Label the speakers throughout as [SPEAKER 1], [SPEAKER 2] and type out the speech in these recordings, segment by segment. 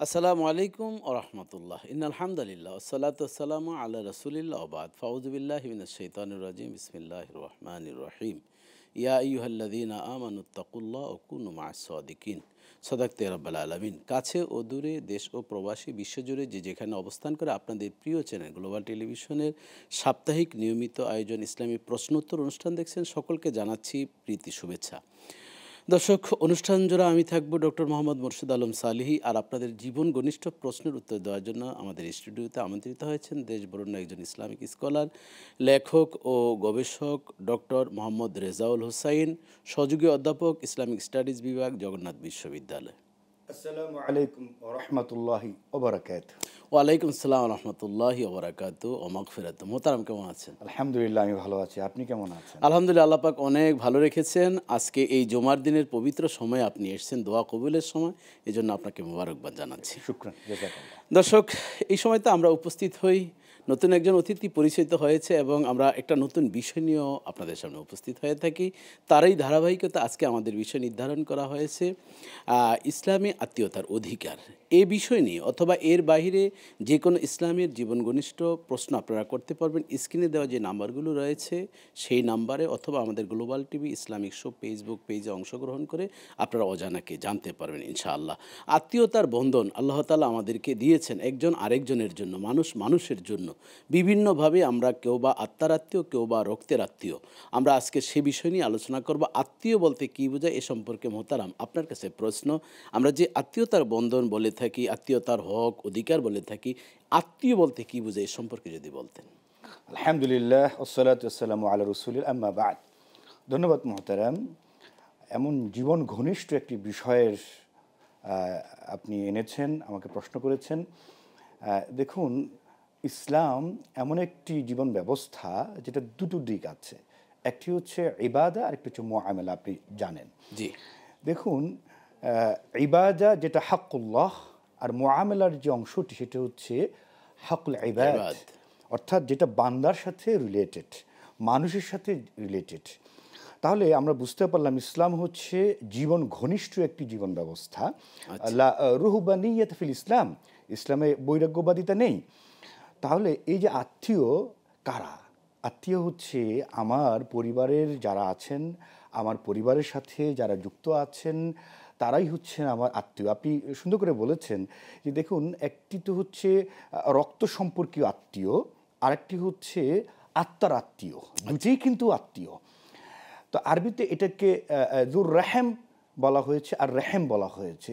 [SPEAKER 1] আসসালামু আলাইকুম ও রহমতুল্লাহ আলহামদুলিল্লাহ ওসসালাতু ওয়াসসালামু আলা রাসূলিল্লাহ ওয়া বাদ ফাউযু বিল্লাহি মিনাশ শাইতানির রাজিম বিসমিল্লাহির রহমানির রহিম ইয়া আইয়ুহাল্লাযীনা আমানুত্তাকুল্লাহ ওয়া কুনু মা'আস সাদিকিন সাদাকতা রাব্বুল আলামিন। কাছে ও দূরে, দেশ ও প্রবাসী, বিশ্বজুড়ে যে যেখানে অবস্থান করে আপনাদের প্রিয় চ্যানেল গ্লোবাল টেলিভিশনের সাপ্তাহিক নিয়মিত আয়োজন ইসলামী প্রশ্নোত্তর অনুষ্ঠান দেখছেন, সকলকে জানাচ্ছি প্রীতি শুভেচ্ছা। দর্শক, অনুষ্ঠান জোড়া আমি থাকবো ডক্টর মোহাম্মদ মোর্শেদ আলম সালিহি, আর আপনাদের জীবন ঘনিষ্ঠ প্রশ্নের উত্তর দেওয়ার জন্য আমাদের স্টুডিওতে আমন্ত্রিত হয়েছেন দেশ বরেণ্য একজন ইসলামিক স্কলার, লেখক ও গবেষক ডক্টর মোহাম্মদ রেজাউল হোসাইন, সহযোগী অধ্যাপক, ইসলামিক স্টাডিজ বিভাগ, জগন্নাথ বিশ্ববিদ্যালয়।
[SPEAKER 2] আসসালামু আলাইকুম ওয়া রাহমাতুল্লাহি ওয়া বারাকাতুহু।
[SPEAKER 1] ওয়ালাইকুম আসসালাম রহমতুল্লাহি ওবরাকাত ও মাগফিরাত। মোহতারাম, কেমন আছেন?
[SPEAKER 2] আলহামদুলিল্লাহ, আমি ভালো আছি। আপনি কেমন আছেন?
[SPEAKER 1] আলহামদুলিল্লাহ, আল্লাহ পাক অনেক ভালো রেখেছেন। আজকে এই জুমার দিনের পবিত্র সময় আপনি এসেছেন, দোয়া কবুলের সময়, এই জন্য আপনাকে মোবারকবাদ জানাচ্ছি।
[SPEAKER 2] শুকরান, জাযাকাল্লাহ।
[SPEAKER 1] দর্শক, এই সময়তে আমরা উপস্থিত হই, নতুন একজন অতিথি পরিচিত হয়েছে এবং আমরা একটা নতুন বিষয় নিয়েও আপনাদের সামনে উপস্থিত হয়ে থাকি। তারই ধারাবাহিকতা আজকে আমাদের বিষয় নির্ধারণ করা হয়েছে ইসলামী আত্মীয়তার অধিকার। এই বিষয় নিয়ে অথবা এর বাইরে যে কোনো ইসলামের জীবন ঘনিষ্ঠ প্রশ্ন আপনারা করতে পারবেন। স্ক্রিনে দেওয়া যে নাম্বারগুলো রয়েছে সেই নাম্বারে, অথবা আমাদের global TV Islamic show Facebook পেজে অংশগ্রহণ করে আপনারা অজানাকে জানতে পারবেন ইনশাআল্লাহ। আত্মীয়তার বন্ধন আল্লাহ তাআলা আমাদেরকে দিয়েছেন একজন আরেকজনের জন্য, মানুষ মানুষের জন্য। বিভিন্নভাবে আমরা কেউ বা আত্মার আত্মীয়, কেউ বা রক্তের আত্মীয়। আমরা আজকে সে বিষয় নিয়ে আলোচনা করব। আত্মীয় বলতে কী বোঝায় এ সম্পর্কে মোহতারাম আপনার কাছে প্রশ্ন। আমরা যে আত্মীয়তার বন্ধন বলে থাকি, আত্মীয়তার হক অধিকার বলে থাকি, আত্মীয় বলতে কী বোঝায় এ সম্পর্কে যদি বলতেন।
[SPEAKER 2] আলহামদুলিল্লাহ, ওয়াসসালাতু ওয়াসসালামু আলা রাসূলিল আম্মা বা'দ। ধন্যবাদ মুহতারাম। এমন জীবন ঘনিষ্ঠ একটি বিষয়ের আপনি এনেছেন, আমাকে প্রশ্ন করেছেন। দেখুন, ইসলাম এমন একটি জীবন ব্যবস্থা যেটা দুটো দিক আছে। একটি হচ্ছে ইবাদা, আর একটি হচ্ছে মুআমালা। আপনি জানেন।
[SPEAKER 1] জি।
[SPEAKER 2] দেখুন, ইবাদা যেটা হাক্কুল্লাহ, আর মুআমালার যে অংশটি সেটা হচ্ছে হাক্কুল ইবাদ,
[SPEAKER 1] ইবাদ।
[SPEAKER 2] অর্থাৎ যেটা বান্দার সাথে রিলেটেড, মানুষের সাথে রিলেটেড। তাহলে আমরা বুঝতে পারলাম ইসলাম হচ্ছে জীবন ঘনিষ্ঠ একটি জীবন ব্যবস্থা। লা রুহবানিয়াত ফিল ইসলাম, ইসলামে বৈরাগ্যবাদিতা নেই। তাহলে এই যে আত্মীয় কারা? আত্মীয় হচ্ছে আমার পরিবারের যারা আছেন, আমার পরিবারের সাথে যারা যুক্ত আছেন, তারাই হচ্ছেন আমার আত্মীয়। আপনি সুন্দর করে বলেছেন যে দেখুন, একটি তো হচ্ছে রক্ত সম্পর্কীয় আত্মীয়, আরেকটি হচ্ছে আত্মার আত্মীয়। দুটোই কিন্তু আত্মীয়। তো আরবিতে এটাকে জুর রেহেম বলা হয়েছে, আর রেহেম বলা হয়েছে।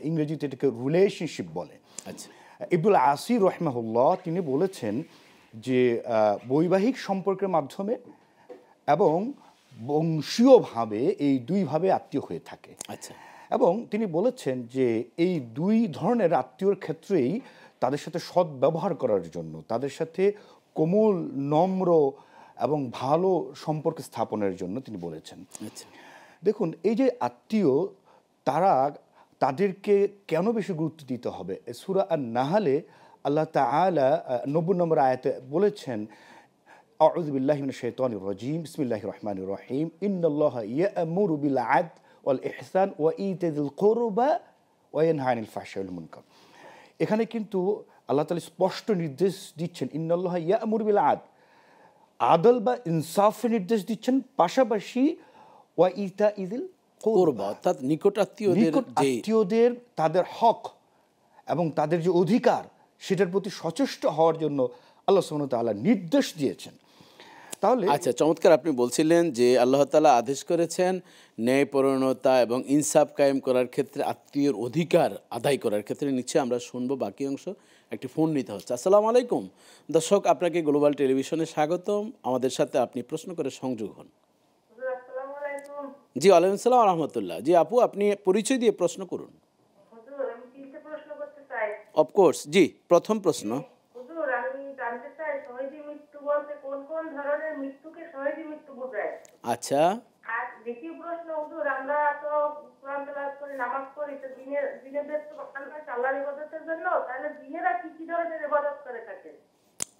[SPEAKER 2] ইংরেজিতে এটাকে রিলেশনশিপ বলে।
[SPEAKER 1] আচ্ছা।
[SPEAKER 2] ইবনুল আসির রহমাহুল্লাহ তিনি বলেছেন যে বৈবাহিক সম্পর্কের মাধ্যমে এবং বংশীয়ভাবে এই দুইভাবে আত্মীয় হয়ে থাকে।
[SPEAKER 1] আচ্ছা।
[SPEAKER 2] এবং তিনি বলেছেন যে এই দুই ধরনের আত্মীয়র ক্ষেত্রেই তাদের সাথে সৎ ব্যবহার করার জন্য, তাদের সাথে কোমল, নম্র এবং ভালো সম্পর্ক স্থাপনের জন্য তিনি বলেছেন।
[SPEAKER 1] আচ্ছা।
[SPEAKER 2] দেখুন, এই যে আত্মীয়, তাদেরকে কেন বেশি গুরুত্ব দিতে হবে? সূরা আন-নাহলে আল্লাহ তাআলা ৯০ নম্বর আয়াতে বলেছেন, আউযু বিল্লাহি মিনাশ শাইতানির রাজীম, বিসমিল্লাহির রহমানির রহিম, ইন্নাল্লাহা ইয়া'মুরু বিল আদল ওয়াল ইহসান ওয়া ইতাযিল কুরবা ওয়া ইয়ানহা আনিল ফাহশাই ওয়াল মুনকার। এখানে কিন্তু আল্লাহ তাআলা স্পষ্ট নির্দেশ দিচ্ছেন, ইন্নাল্লাহা ইয়া'মুরু বিল আদল, আদল বা ইনসাফের নির্দেশ দিচ্ছেন, পাশাপাশি ওয়া ইতাইযিল
[SPEAKER 1] কুরবা, অর্থাৎ নিকট
[SPEAKER 2] আত্মীয়দের তাদের হক এবং তাদের যে অধিকার সেটার প্রতি সচেষ্ট হওয়ার জন্য আল্লাহ সুবহানাহু ওয়া তাআলা নির্দেশ দিয়েছেন। তাহলে
[SPEAKER 1] আচ্ছা, চমৎকার। আপনি বলছিলেন যে আল্লাহ তাআলা আদেশ করেছেন ন্যায়পরায়ণতা এবং ইনসাফ কায়েম করার ক্ষেত্রে, আত্মীয়র অধিকার আদায় করার ক্ষেত্রে। নিশ্চয়ই আমরা শুনবো বাকি অংশ। একটি ফোন নিতে হচ্ছে। আসসালামু আলাইকুম দর্শক, আপনাকে গ্লোবাল টেলিভিশনে স্বাগতম। আমাদের সাথে আপনি প্রশ্ন করে সংযোগ হন। জি, ওয়ালাইকুম আসসালাম রহমতুল্লাহ। জি আপু, আপনি পরিচয় দিয়ে প্রশ্ন করুন। অফকোর্স, জি। প্রথম প্রশ্ন, আচ্ছা।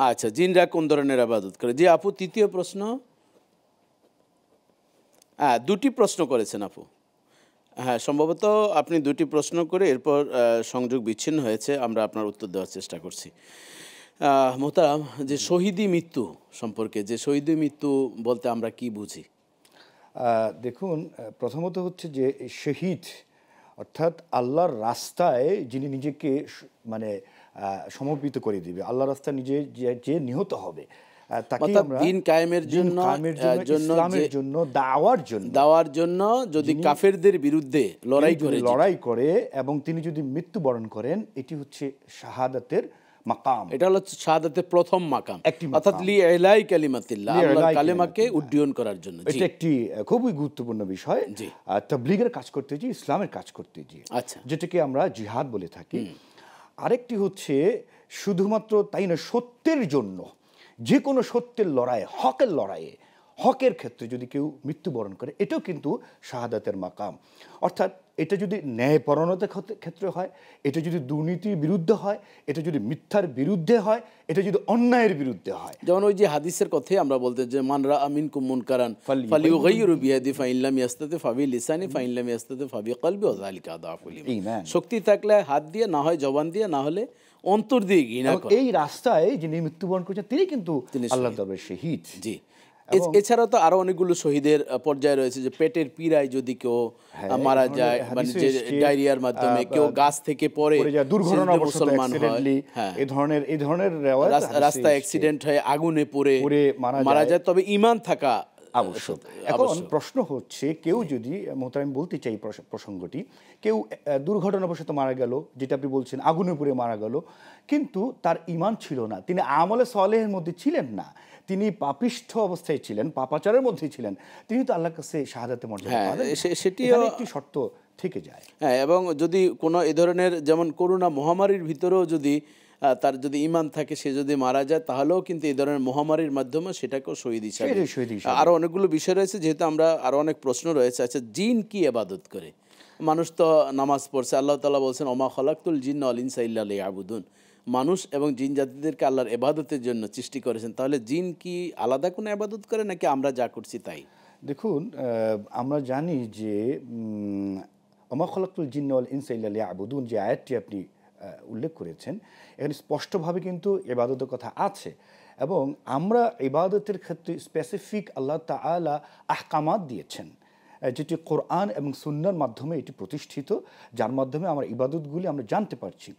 [SPEAKER 1] আচ্ছা, জিনরা কোন ধরনের ইবাদত করে? জি আপু, তৃতীয় প্রশ্ন। দুটি প্রশ্ন করেছেন আপু। হ্যাঁ, সম্ভবত আপনি দুটি প্রশ্ন করে এরপর সংযোগ বিচ্ছিন্ন হয়েছে। আমরা আপনার উত্তর দেওয়ার চেষ্টা করছি। মোহতারাম, যে শহীদি মৃত্যু সম্পর্কে, যে শহীদি মৃত্যু বলতে আমরা কি বুঝি?
[SPEAKER 2] দেখুন, প্রথমত হচ্ছে যে শহীদ অর্থাৎ আল্লাহর রাস্তায় যিনি নিজেকে মানে সমর্পিত করে দিবে, আল্লাহর রাস্তায় নিজে যে নিহত হবে, তাকে
[SPEAKER 1] অর্থাৎ
[SPEAKER 2] আমরা
[SPEAKER 1] দিন কায়েমের
[SPEAKER 2] দিন
[SPEAKER 1] জন্য,
[SPEAKER 2] কায়েমের জন্য, ইসলামের জন্য,
[SPEAKER 1] দাওয়ার জন্য যদি কাফেরদের বিরুদ্ধে লড়াই
[SPEAKER 2] যদি
[SPEAKER 1] করে,
[SPEAKER 2] লড়াই করে এবং তিনি যদি মৃত্যুবরণ করেন, এটি হচ্ছে শাহাদাতের মাকাম।
[SPEAKER 1] এটা হলো শাহাদাতের প্রথম মাকাম,
[SPEAKER 2] একটি মাকাম।
[SPEAKER 1] অর্থাৎ লি ইলাই কালিমাতিল্লাহ,
[SPEAKER 2] লি
[SPEAKER 1] আল্লাহর
[SPEAKER 2] ইলাই
[SPEAKER 1] কালেমাকে
[SPEAKER 2] কালিমাতিল্লাহ।
[SPEAKER 1] উড্ডীয়ন করার জন্য। জি,
[SPEAKER 2] এটা একটি খুবই গুরুত্বপূর্ণ বিষয়।
[SPEAKER 1] জি।
[SPEAKER 2] তাবলীগের কাজ করতে গিয়ে, ইসলামের কাজ করতে গিয়ে,
[SPEAKER 1] আচ্ছা।
[SPEAKER 2] যেটাকে আমরা জিহাদ বলে থাকি। আরেকটি হচ্ছে শুধুমাত্র তাই না, সত্যের জন্য, যে কোনো সত্যের লড়াই, হকের লড়াইয়ে, হকের ক্ষেত্রে যদি কেউ মৃত্যুবরণ করে, এটাও কিন্তু শাহাদাতের মাকাম। অর্থাৎ এটা যদি ন্যায়পরায়ণতার ক্ষেত্রে হয়, এটা যদি দুর্নীতির বিরুদ্ধে হয়, এটা যদি মিথ্যার বিরুদ্ধে হয়, এটা যদি অন্যায়ের বিরুদ্ধে হয়।
[SPEAKER 1] যেমন ওই যে হাদিসের কথাই আমরা বলতে, যে মান রাআ মিনকুম মুনকারান ফালিয়ুগাইয়িরু বিয়াদিহি ফাইন লাম ইয়াস্তাতি ফাবি লিসানি ফাইন লাম ইয়াস্তাতি ফাবি কলবি ওয়া যালিকা আদাফুল ঈমান। শক্তি থাকলে হাত দিয়ে, না হয় জবান দিয়ে, না হলে অন্তর দিয়ে ঘৃণা করে।
[SPEAKER 2] এই রাস্তায় যিনি মৃত্যুবরণ করেছেন তিনি কিন্তু আল্লাহর দরবারে শহীদ।
[SPEAKER 1] জি। এছাড়াও তো আরো অনেকগুলো শহীদের পর্যায়ে রয়েছে, যে পেটের পীড়ায় যদি কেউ মারা যায়, মানে যে ডায়রিয়ার মাধ্যমে, কেউ গাছ থেকে পড়ে মুসলমান হয়,
[SPEAKER 2] এই ধরনের
[SPEAKER 1] রাস্তায় অ্যাক্সিডেন্ট হয়ে আগুনে পড়ে মারা যায়, তবে ঈমান থাকা
[SPEAKER 2] আবশ্যক। এখন প্রশ্ন হচ্ছে, কেউ যদি, মোহতারাম বলতে চাই প্রসঙ্গটি, কেউ দুর্ঘটনাবশত মারা গেল, যেটা আপনি বলছেন আগুনে পুড়ে মারা গেল, কিন্তু তার ঈমান ছিল না, তিনি আমলে সালেহের মধ্যে ছিলেন না, তিনি পাপিষ্ঠ অবস্থায় ছিলেন, পাপাচারের মধ্যে ছিলেন, তিনি তো আল্লাহর কাছে শাহাদাতের মর্যাদা পাবেন। সেটিও একটি শর্ত থেকে যায়।
[SPEAKER 1] হ্যাঁ, এবং যদি কোনো এ ধরনের, যেমন করোনা মহামারীর ভিতরেও যদি তার যদি ঈমান থাকে, সে যদি মারা যায়, তাহলেও কিন্তু এই ধরনের মহামারীর মাধ্যমে সেটাকেও শহীদ হিসাবে। আরো অনেকগুলো বিষয় রয়েছে, যেহেতু আমরা আরো অনেক প্রশ্ন রয়েছে। আচ্ছা, জিন কি ইবাদত করে? মানুষ তো নামাজ পড়ছে, আল্লাহ তাআলা বলছেন ওমা খালাকতুল জিন্না ওয়াল ইনসা ইল্লা লিয়াবুদুন, মানুষ এবং জিন জাতিদেরকে আল্লাহর ইবাদতের জন্য সৃষ্টি করেছেন। তাহলে জিন কি আলাদা কোনো ইবাদত করে, নাকি আমরা যা করছি তাই?
[SPEAKER 2] দেখুন, আমরা জানি যে ওমা খালাকতুল জিন্না ওয়াল ইনসা ইল্লা লিয়াবুদুন, যে আয়াতটি আপনি উল্লেখ করেছেন, এখানে স্পষ্টভাবে কিন্তু ইবাদতের কথা আছে, এবং আমরা ইবাদতের ক্ষেত্রে স্পেসিফিক আল্লাহ তাআলা আহকামাত দিয়েছেন, যেটি কোরআন এবং সুন্নাহর মাধ্যমে এটি প্রতিষ্ঠিত, যার মাধ্যমে আমরা ইবাদতগুলি আমরা জানতে পারছি।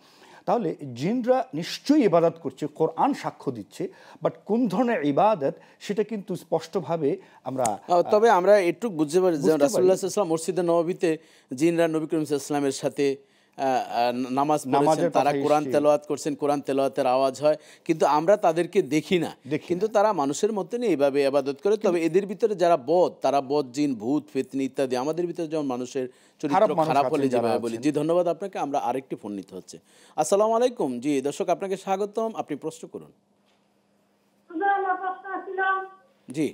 [SPEAKER 2] তাহলে জিনরা নিশ্চয়ই ইবাদত করছে, কোরআন সাক্ষ্য দিচ্ছে, বাট কোন ধরনের ইবাদত সেটা কিন্তু স্পষ্টভাবে আমরা,
[SPEAKER 1] তবে আমরা একটু বুঝতে পারি যে রাসূলুল্লাহ সাল্লাল্লাহু আলাইহি ওয়াসাল্লাম মসজিদে নববীতে জিনরা নবী করিম সাল্লাল্লাহু আলাইহি ওয়াসাল্লামের সাথে নামাজ পড়েছেন, তারা কোরআন তেলাওয়াত করছেন, কোরআন তেলাওয়াতের আওয়াজ হয়, কিন্তু আমরা তাদেরকে দেখি না, কিন্তু তারা মানুষের মতনই এইভাবে ইবাদত করে। তবে এদের ভিতরে যারা তারা বদ, জিন, ভূত, ফিতনি ইত্যাদি, আমাদের ভিতরে যেমন মানুষের চরিত্র খারাপ হলে যেভাবে বলি। জি, ধন্যবাদ আপনাকে। আমরা আরেকটি ফোন নিতে হচ্ছে। আসসালামু আলাইকুম। জি দর্শক, আপনাকে স্বাগতম, আপনি প্রশ্ন করুন। জি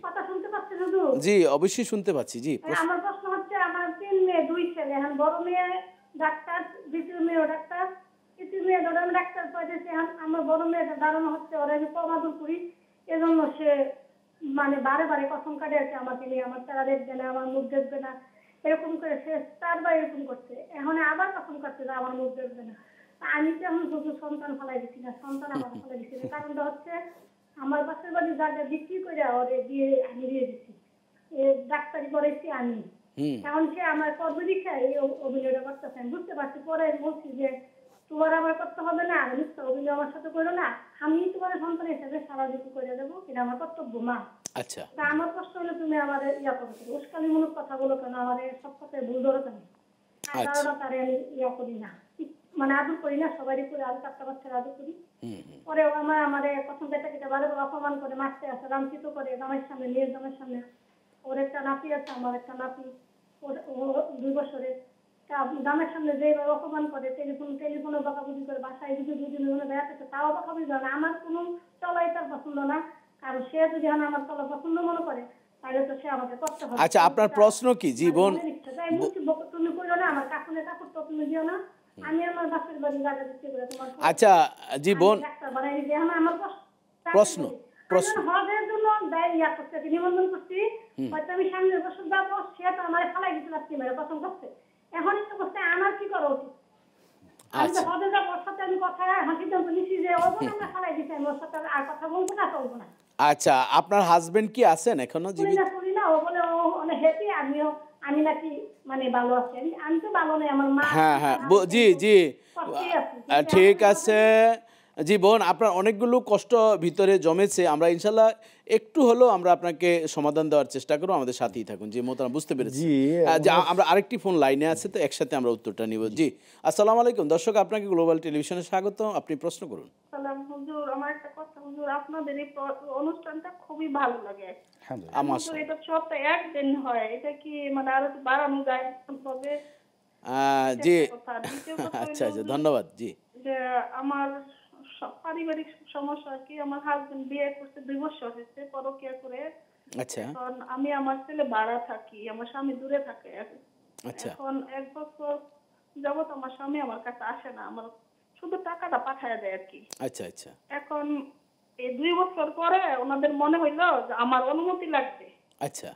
[SPEAKER 1] জি, অবশ্যই শুনতে পাচ্ছি। জি,
[SPEAKER 3] আমার প্রশ্ন হচ্ছে, আমার 3 মেয়ে 2 ছেলে, এখন বড় মেয়ে ডাক্তার, দ্বিতীয় মেয়েও ডাক্তার, তৃতীয় মেয়ে ধরেন ডাক্তার পড়েছে। আমার বড় মেয়েটা ধারণা হচ্ছে ওরা যে কমাদুর করি, এজন্য সে মানে বারে বারে কসম কাটে আছে আমাকে নিয়ে, আমার চেহারা দেখবে না, আমার মুখ দেখবে না, এরকম করে সে 4 বার এরকম করছে। এখন আবার কসম কাটছে যে আমার মুখ দেখবে না। আমি তো এখন শুধু সন্তান ফলাই দিচ্ছি না, সন্তান আমার ফলাই দিচ্ছি। কারণটা হচ্ছে, আমার পাশের বাড়ির জায়গা বিক্রি করে ওরে দিয়ে আমি দিয়ে দিচ্ছি, ডাক্তারি করেছি আমি। এখন সে আমার পরীক্ষায় এই অভিনয়টা করতেছে, আমি বুঝতে পারছি। পরে বলছি যে তোমার আমার করতে হবে না, মিথ্যা অভিনয় আমার সাথে করো না, আমি তোমার সন্তান হিসেবে সারা দিতে করে দেবো, এটা আমার কর্তব্য মা।
[SPEAKER 1] আচ্ছা,
[SPEAKER 3] তা আমার প্রশ্ন হলো, তুমি আমার ইয়া করো, উস্কানিমূলক কথা বলো কেন, আমার সব কথায় ভুল ধরো কেন? কারণ তারে আমি ইয়া করি না, মানে আদর করি না, সবারই করে আদর, 4টা বাচ্চার আদর করি। পরে আমার প্রথম বেটাকে বারে অপমান করে মারতে আসে, লাঞ্ছিত করে জামাইয়ের সামনে, মেয়ের জামাইয়ের সামনে। ওর একটা নাতি আছে, আমার একটা নাতি, ও 2 বছরের। দামের সামনে যেভাবে অপমান করে, টেলিফোনে বকাবকি করে, বাসায় যদি 2 দিনের জন্য বেড়াতেছে তাও বকাবকি করে না। আমার কোনো চলাই তার পছন্দ না, কারণ সে যদি আমার চলা পছন্দ মনে করে, তাহলে তো সে আমাকে করতে হবে।
[SPEAKER 1] আচ্ছা, আপনার প্রশ্ন কি? জীবন
[SPEAKER 3] তুমি করো না, আমার কাকুনে কাকুর তো তুমি দিও না, আমি আমার বাপের বাড়ি জায়গা দিতে করে তোমার।
[SPEAKER 1] আচ্ছা জীবন,
[SPEAKER 3] ডাক্তার বানাই দিতে। এখন আমার
[SPEAKER 1] প্রশ্ন
[SPEAKER 3] হজের জন্য ইয়া করতে নিবন্ধন করছি, হয়তো আমি সামনের বছর যাবো, সে তো আমার ফালাই দিতে পারছি, মেরে পছন্দ করছে। এখন ইচ্ছে করছে আমার কি করা উচিত। আমি তো
[SPEAKER 1] আচ্ছা
[SPEAKER 3] হজে যাবো, ওর সাথে আমি কথা সিদ্ধান্ত নিচ্ছি যে ও বোন আমরা ছাড়াই দিচ্ছি, আমি ওর সাথে আর কথা বলবো না, চলবো না।
[SPEAKER 1] আচ্ছা, আপনার হাজবেন্ড কি আছেন এখনো জীবিত?
[SPEAKER 3] শুনি না, ও বলে ও অনেক হ্যাপি, আমি নাকি মানে ভালো আছি। আমি তো ভালো নেই, আমার মা
[SPEAKER 1] হ্যাঁ হ্যাঁ জি জি
[SPEAKER 3] কষ্টেই আছে।
[SPEAKER 1] ঠিক আছে। জি বোন, আপনার অনেকগুলো কষ্ট ভিতরে জমেছে, আমরা ইনশাল্লাহ একটু হলেও আমরা আপনাকে সমাধান দেওয়ার চেষ্টা করবো, আমাদের সাথেই থাকুন। জি মোহতারাম, বুঝতে পেরেছি।
[SPEAKER 2] জি,
[SPEAKER 1] যে আমরা আরেকটি ফোন লাইনে আছে, তো একসাথে আমরা উত্তরটা নিব। জি আসসালামু আলাইকুম দর্শক, আপনাকে গ্লোবাল টেলিভিশনে স্বাগত, আপনি প্রশ্ন করুন।
[SPEAKER 3] সালাম হুজুর, আমার একটা কথা হুজুর, আপনাদের এই অনুষ্ঠানটা খুবই ভালো লাগে।
[SPEAKER 2] আলহামদুলিল্লাহ।
[SPEAKER 3] হুজুর, এটা সপ্তাহে একদিন হয়, এটা কি মানে আরো একটু বাড়ানো যায় তবে?
[SPEAKER 1] জি
[SPEAKER 3] একটা কথা। আর দ্বিতীয় কথা
[SPEAKER 1] আচ্ছা
[SPEAKER 3] হলো
[SPEAKER 1] আচ্ছা,
[SPEAKER 3] হুজুর,
[SPEAKER 1] ধন্যবাদ। জি
[SPEAKER 3] যে আমার পারিবারিক সমস্যা কি, আমার হাজবেন্ড বিয়ে করতে 2 বছর হয়েছে পরকিয়া করে।
[SPEAKER 1] আচ্ছা
[SPEAKER 3] এখন আমি আমার ছেলে ভাড়া থাকি, আমার স্বামী দূরে থাকে।
[SPEAKER 1] আচ্ছা
[SPEAKER 3] এখন 1 বছর যাবত আমার স্বামী আমার কাছে আসে না, আমার শুধু টাকাটা পাঠায় দেয় আর কি।
[SPEAKER 1] আচ্ছা আচ্ছা
[SPEAKER 3] এখন এই 2 বছর পরে ওনাদের মনে হইলো যে আমার অনুমতি লাগবে।
[SPEAKER 1] আচ্ছা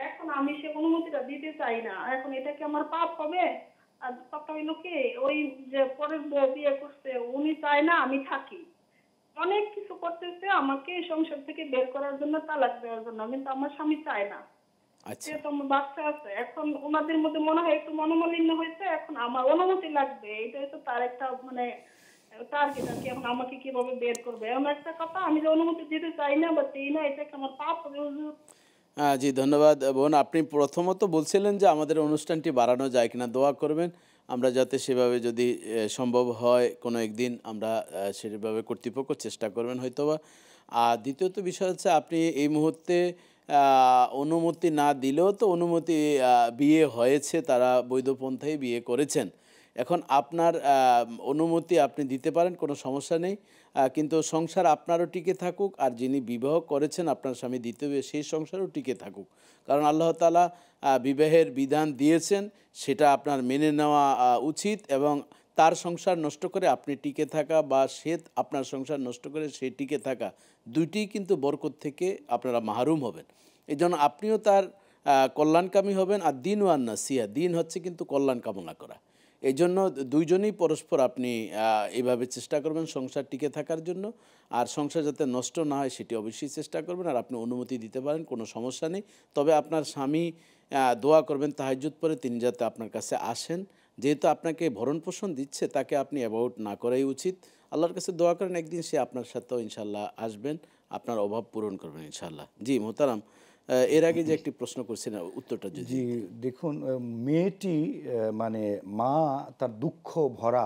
[SPEAKER 3] এখন আমি সে অনুমতিটা দিতে চাই না। এখন এটা কি আমার পাপ হবে? আর কথা হইলো কি, ওই যে পরের বউ বিয়ে করছে উনি চায় না আমি থাকি, অনেক কিছু করতেছে আমাকে এই সংসার থেকে বের করার জন্য, তালাক দেওয়ার জন্য, কিন্তু আমার স্বামী চায় না।
[SPEAKER 1] আচ্ছা
[SPEAKER 3] যেহেতু আমার বাচ্চা আছে, এখন ওনাদের মধ্যে মনে হয় একটু মনোমালিন্য হয়েছে, এখন আমার অনুমতি লাগবে। এটা হচ্ছে তার একটা মানে টার্গেট আর কি। এখন আমাকে কিভাবে বের করবে এমন একটা কথা, আমি যে অনুমতি দিতে চাই না বা দিই না, এটা কি আমার পাপ হবে হুজুর?
[SPEAKER 1] জি ধন্যবাদ বোন। আপনি প্রথমত বলছিলেন যে আমাদের অনুষ্ঠানটি বাড়ানো যায় কিনা, দোয়া করবেন আমরা যাতে সেভাবে যদি সম্ভব হয় কোনো একদিন আমরা সেভাবে কর্তৃপক্ষ চেষ্টা করবেন হয়তোবা। আর দ্বিতীয়ত বিষয় হচ্ছে আপনি এই মুহূর্তে অনুমতি না দিলেও তো অনুমতি বিয়ে হয়েছে, তারা বৈধ পন্থায় বিয়ে করেছেন। এখন আপনার অনুমতি আপনি দিতে পারেন, কোনো সমস্যা নেই। কিন্তু সংসার আপনারও টিকে থাকুক, আর যিনি বিবাহ করেছেন আপনার স্বামী দ্বিতীয় বিয়ে, সেই সংসারও টিকে থাকুক। কারণ আল্লাহ তাআলা বিবাহের বিধান দিয়েছেন, সেটা আপনার মেনে নেওয়া উচিত। এবং তার সংসার নষ্ট করে আপনি টিকে থাকা, বা সে আপনার সংসার নষ্ট করে সে টিকে থাকা, দুইটিই কিন্তু বরকত থেকে আপনারা মাহরুম হবেন। এই জন্য আপনিও তার কল্যাণকামী হবেন। আর দিন ওয়ান নাসিহা, দিন হচ্ছে কিন্তু কল্যাণ কামনা করা। এই জন্য দুইজনেই পরস্পর আপনি এইভাবে চেষ্টা করবেন সংসার টিকে থাকার জন্য। আর সংসার যাতে নষ্ট না হয় সেটি অবশ্যই চেষ্টা করবেন। আর আপনি অনুমতি দিতে পারেন, কোনো সমস্যা নেই। তবে আপনার স্বামী দোয়া করবেন তাহাজ্জুদ পরে তিনি যাতে আপনার কাছে আসেন। যেহেতু আপনাকে ভরণ পোষণ দিচ্ছে, তাকে আপনি অ্যাভয়েড না করাই উচিত। আল্লাহর কাছে দোয়া করেন একদিন সে আপনার সাথেও ইনশাল্লাহ আসবেন, আপনার অভাব পূরণ করবেন ইনশাল্লাহ। জি মোহতারাম, এর আগে যে একটি প্রশ্ন করছিলেন উত্তরটা যদি।
[SPEAKER 2] জি, দেখুন, মেয়েটি মানে মা তার দুঃখ ভরা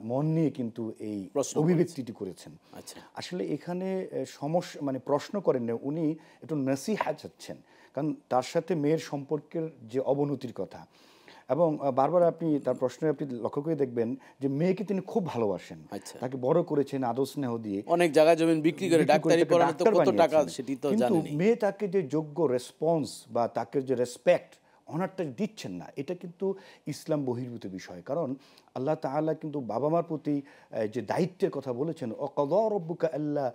[SPEAKER 2] মন নিয়ে কিন্তু এই
[SPEAKER 1] প্রশ্ন
[SPEAKER 2] অভিব্যক্তিটি করেছেন।
[SPEAKER 1] আচ্ছা
[SPEAKER 2] আসলে এখানে সমস্যা মানে প্রশ্ন করেন না, উনি একটু নসিহা চাচ্ছেন, কারণ তার সাথে মেয়ের সম্পর্কের যে অবনতির কথা। এবং বারবার আপনি তার প্রশ্নে আপনি লক্ষ্য করে দেখবেন যে মেয়েকে তিনি খুব ভালোবাসেন,
[SPEAKER 1] আচ্ছা।
[SPEAKER 2] তাকে বড় করেছেন আদর স্নেহ দিয়ে,
[SPEAKER 1] অনেক জায়গা জমিন বিক্রি করে ডাক্তারি
[SPEAKER 2] তাকে
[SPEAKER 1] পড়ানো, তো
[SPEAKER 2] ডাক্তার
[SPEAKER 1] কত টাকা
[SPEAKER 2] বানিয়েছেন।
[SPEAKER 1] সেটি তো
[SPEAKER 2] কিন্তু
[SPEAKER 1] জানেনি।
[SPEAKER 2] মেয়ে তাকে যে যোগ্য রেসপন্স বা তাকে যে রেসপেক্ট অনারটা দিচ্ছেন না, এটা কিন্তু ইসলাম বহির্ভূত বিষয়। কারণ আল্লাহ তাআলা কিন্তু বাবা মার প্রতি যে দায়িত্বের কথা বলেছেন, অকযা রাব্বুকা আল্লা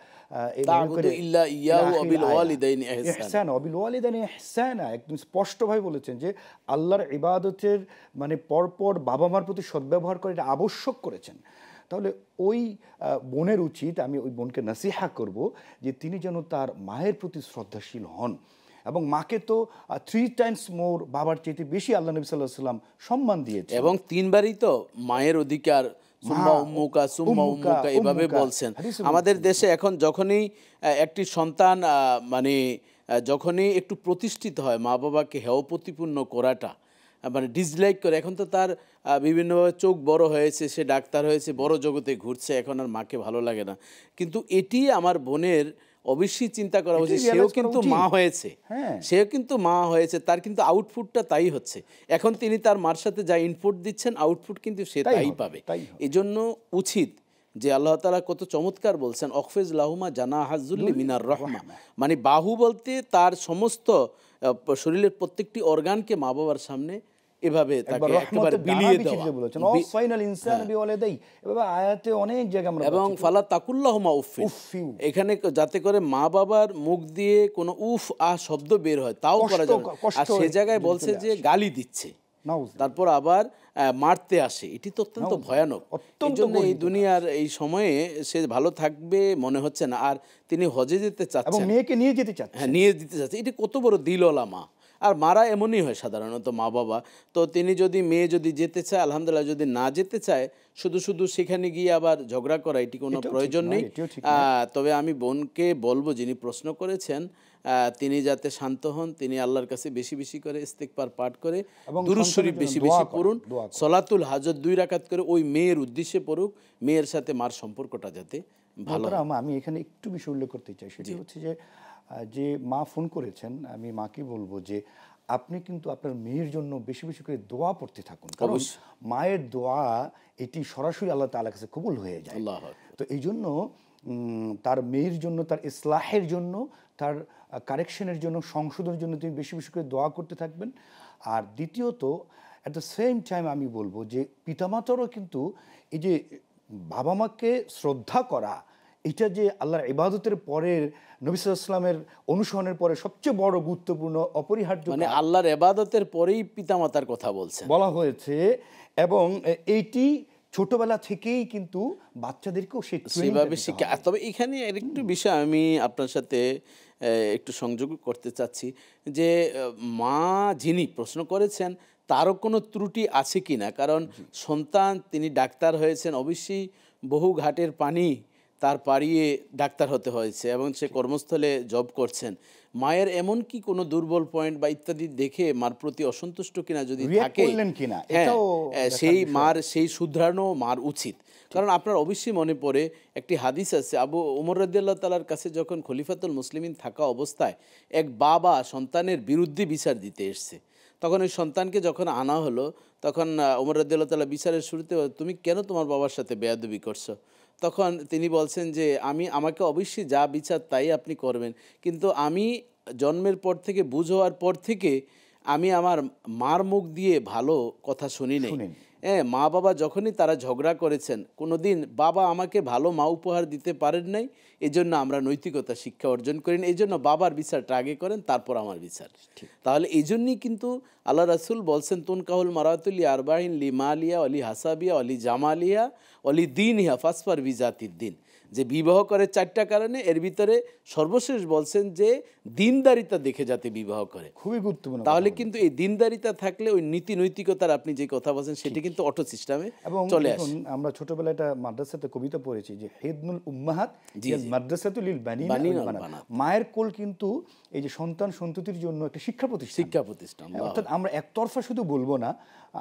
[SPEAKER 1] তা'বুদু ইল্লা ইয়াহু ওয়া বিল ওয়ালিদাইনি ইহসানা।
[SPEAKER 2] ওয়া বিল ওয়ালিদাইনি ইহসানা, একদম স্পষ্টভাবে বলেছেন যে আল্লাহর ইবাদতের মানে পরপর বাবা মার প্রতি সদ্ব্যবহার করে এটা আবশ্যক করেছেন। তাহলে ওই বোনের উচিত, আমি ওই বোনকে নসিহা করব যে তিনি যেন তার মায়ের প্রতি শ্রদ্ধাশীল হন। এবং মাকে তো 3 টাইমস মোর, বাবার চাইতে বেশি আল্লাহ নবী সাল্লাল্লাহু আলাইহি ওয়াসাল্লাম সম্মান দিয়েছেন।
[SPEAKER 1] এবং তিনবারই তো মায়ের অধিকার, সুম্মা উম্মুকা এভাবে বলছেন। আমাদের দেশে এখন যখনই একটি সন্তান মানে যখনই একটু প্রতিষ্ঠিত হয়, মা বাবাকে হেয় প্রতিপূর্ণ করাটা মানে ডিসলাইক করে। এখন তো তার বিভিন্নভাবে চোখ বড় হয়েছে, সে ডাক্তার হয়েছে, বড় জগতে ঘুরছে, এখন আর মাকে ভালো লাগে না। কিন্তু এটি আমার বোনের অবশ্যই চিন্তা করা উচিত। সেও কিন্তু মা হয়েছে, সেও কিন্তু মা হয়েছে, তার কিন্তু আউটপুটটা তাই হচ্ছে। এখন তিনি তার মার সাথে যা ইনপুট দিচ্ছেন, আউটপুট কিন্তু সে তাই পাবে। এজন্য উচিত যে আল্লাহ তাআলা কত চমৎকার বলছেন, অখফিজ লাহুমা জানাহা যুল্লি মিনার রাহমা, মানে বাহু বলতে তার সমস্ত শরীরের প্রত্যেকটি অর্গানকে মা বাবার সামনে এভাবে তাকে একেবারে বিলিয়ে দেওয়া
[SPEAKER 2] বলেছেন, অফাইনাল ইনসান বিওয়ালিদাই, এভাবে আয়াতে অনেক জায়গা আমরা
[SPEAKER 1] এবং ফালা তাকুল্লাহুমা উফফিন, এখানে যাতে করে মা বাবার মুখ দিয়ে কোনো উফ আহ শব্দ বের হয় তাও করা যাবে। আর সে জায়গায় বলছে যে গালি দিচ্ছে,
[SPEAKER 2] নাউজুবিল্লাহ।
[SPEAKER 1] তারপর আবার মারতে আসে, এটি তো অত্যন্ত ভয়ানক।
[SPEAKER 2] অত্যন্ত
[SPEAKER 1] এই জন্য এই
[SPEAKER 2] গর্হিত
[SPEAKER 1] দুনিয়ার এই সময়ে সে ভালো থাকবে মনে হচ্ছে না। আর তিনি হজে যেতে
[SPEAKER 2] এবং
[SPEAKER 1] চাচ্ছেন,
[SPEAKER 2] মেয়েকে নিয়ে যেতে চাচ্ছে।
[SPEAKER 1] হ্যাঁ নিয়ে দিতে চাচ্ছে, এটি কত বড় দিলওয়ালা মা। আর মারা এমনই হয় সাধারণত মা বাবা। তো তিনি যদি মেয়ে যদি যেতে চায় আলহামদুলিল্লাহ, যদি না যেতে চায় শুধু শুধু সেখানে গিয়ে আবার ঝগড়া করা, এটি কোনো
[SPEAKER 2] এটাও ঠিক
[SPEAKER 1] প্রয়োজন
[SPEAKER 2] নয়,
[SPEAKER 1] নেই।
[SPEAKER 2] এটিও ঠিক নয়।
[SPEAKER 1] তবে আমি বোনকে বলবো, যিনি প্রশ্ন করেছেন, তিনি যাতে শান্ত হন, তিনি আল্লাহর কাছে বেশি বেশি করে ইস্তিগফার পাঠ করে
[SPEAKER 2] এবং
[SPEAKER 1] দুরূদ
[SPEAKER 2] সন্তানের
[SPEAKER 1] শরীফ
[SPEAKER 2] জন্য
[SPEAKER 1] বেশি
[SPEAKER 2] দোয়া
[SPEAKER 1] বেশি
[SPEAKER 2] করা,
[SPEAKER 1] পড়ুন,
[SPEAKER 2] দোয়া করা।
[SPEAKER 1] সলাতুল হাজত 2 রাকাত করে ওই মেয়ের উদ্দেশ্যে পড়ুক, মেয়ের সাথে মার সম্পর্কটা যাতে ভালো হয়।
[SPEAKER 2] মোহতারাম, আমি এখানে একটু বিষয় উল্লেখ করতে চাই, সেটি হচ্ছে যে যে মা ফোন করেছেন, আমি মাকে বলবো যে আপনি কিন্তু আপনার মেয়ের জন্য বেশি বেশি করে দোয়া পড়তে থাকুন, কারণ
[SPEAKER 1] অবশ্যই।
[SPEAKER 2] মায়ের দোয়া এটি সরাসরি আল্লাহ তাআলার কাছে কবুল হয়ে যায়।
[SPEAKER 1] আল্লাহু আকবার।
[SPEAKER 2] তো এই জন্য তার মেয়ের জন্য, তার ইসলাহের জন্য, তার কারেকশনের জন্য, সংশোধনের জন্য তুমি বেশি বেশি করে দোয়া করতে থাকবেন। আর দ্বিতীয়ত, অ্যাট দ্য সেম টাইম আমি বলবো যে পিতামাতারও কিন্তু এই যে বাবা মাকে শ্রদ্ধা করা, এটা যে আল্লাহর ইবাদতের পরের, নবী সাল্লাল্লাহু আলাইহি ওয়াসাল্লামের অনুসরণের পরে সবচেয়ে বড় গুরুত্বপূর্ণ অপরিহার্য
[SPEAKER 1] মানে আল্লাহর ইবাদতের পরেই পিতামাতার কথা বলছেন।
[SPEAKER 2] বলা হয়েছে, এবং এইটি ছোটবেলা থেকেই কিন্তু বাচ্চাদেরকেও
[SPEAKER 1] সেভাবে শিক্ষা। তবে এখানে আরেকটু বিষয় আমি আপনার সাথে একটু সংযোগ করতে চাচ্ছি যে মা যিনি প্রশ্ন করেছেন তারও কোনো ত্রুটি আছে কি না, কারণ সন্তান তিনি ডাক্তার হয়েছেন, অবশ্যই বহু ঘাটের পানি তার পাড়িয়ে ডাক্তার হতে হয়েছে এবং সে কর্মস্থলে জব করছেন। মায়ের এমন কি কোনো দুর্বল পয়েন্ট বা ইত্যাদি দেখে মার প্রতি অসন্তুষ্ট কিনা যদি থাকে,
[SPEAKER 2] কিনা
[SPEAKER 1] হ্যাঁ,
[SPEAKER 2] এটাও
[SPEAKER 1] সেই মার সেই শুধরানো মার উচিত। কারণ আপনার অবশ্যই মনে পড়ে একটি হাদিস আছে, আবু ওমর রাদিয়াল্লাহু তাআলার কাছে যখন খলিফাতুল মুসলিমিন থাকা অবস্থায় এক বাবা সন্তানের বিরুদ্ধে বিচার দিতে এসছে, তখন ওই সন্তানকে যখন আনা হলো, তখন ওমর রাদিয়াল্লাহু তাআলা বিচারের শুরুতে তুমি কেন তোমার বাবার সাথে বেয়াদবি করছো? তখন তিনি বলছেন যে আমাকে অবশ্যই যা বিচার তাই আপনি করবেন, কিন্তু আমি জন্মের পর থেকে বুঝ হওয়ার পর থেকে আমি আমার মার মুখ দিয়ে ভালো কথা শুনি নাই। হ্যাঁ, মা বাবা যখনই তারা ঝগড়া করেছেন, কোনো দিন বাবা আমাকে ভালো মা উপহার দিতে পারেন নাই, এজন্য আমরা নৈতিকতা শিক্ষা অর্জন করি না, এই জন্য বাবার বিচারটা আগে করেন, তারপর আমার বিচার। তাহলে এই জন্যই কিন্তু আল্লাহ রাসূল বলছেন তুনকাহুল মারাতুল লিআরবাইন লিমালিয়া ওয়ালি হাসাবিয়া ওয়ালি জামালিয়া ওয়ালি দীনিহা ফাসফার বিজাতিদ দিন, যে বিবাহ করে 4টা কারণে, এর ভিতরে সর্বশেষ বলছেন যে দিনদারিতা দেখে যাতে বিবাহ করে।
[SPEAKER 2] খুবই গুরুত্বপূর্ণ।
[SPEAKER 1] তাহলে কিন্তু এই দিনদারিতা থাকলে ওই নীতি নৈতিকতার আপনি যে কথা বলছেন সেটি কিন্তু অটো সিস্টেমে চলে আসে।
[SPEAKER 2] আমরা ছোটবেলায় একটা মাদ্রাসাতে কবিতা পড়েছি যে হিদনুল উম্মাহাত মাদ্রাসাতুল লিল বানিনা ওয়াল বানাত। মায়ের কোল কিন্তু এই যে সন্তান সন্ততির জন্য একটা শিক্ষা প্রতিষ্ঠান। অর্থাৎ আমরা একতরফা শুধু বলবো না,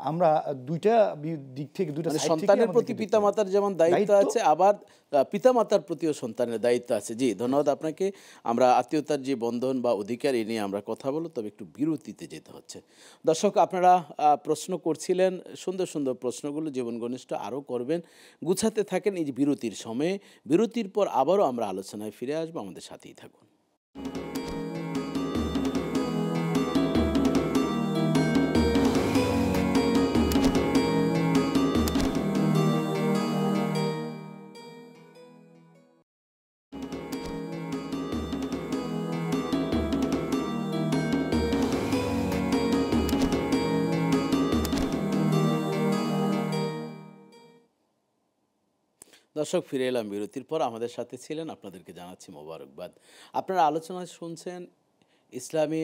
[SPEAKER 2] আমরা দুইটা দিক থেকে, দুইটা সাইড থেকে
[SPEAKER 1] সন্তানের প্রতি পিতামাতার যেমন দায়িত্ব আছে, আবার পিতামাতার প্রতিও সন্তানের দায়িত্ব আছে। জি, ধন্যবাদ আপনাকে। আমরা আত্মীয়তার যে বন্ধন বা অধিকার এ নিয়ে আমরা কথা বলব, তবে একটু বিরতিতে যেতে হচ্ছে। দর্শক, আপনারা প্রশ্ন করছিলেন, সুন্দর সুন্দর প্রশ্নগুলো জীবন ঘনিষ্ঠ আরও করবেন, গুছাতে থাকেন এই যে বিরতির সময়ে। বিরতির পর আবারও আমরা আলোচনায় ফিরে আসবো, আমাদের সাথেই থাকুন। দর্শক, ফিরে এলাম বিরতির পর। আমাদের সাথে ছিলেন, আপনাদেরকে জানাচ্ছি মোবারকবাদ। আপনারা আলোচনা শুনছেন ইসলামে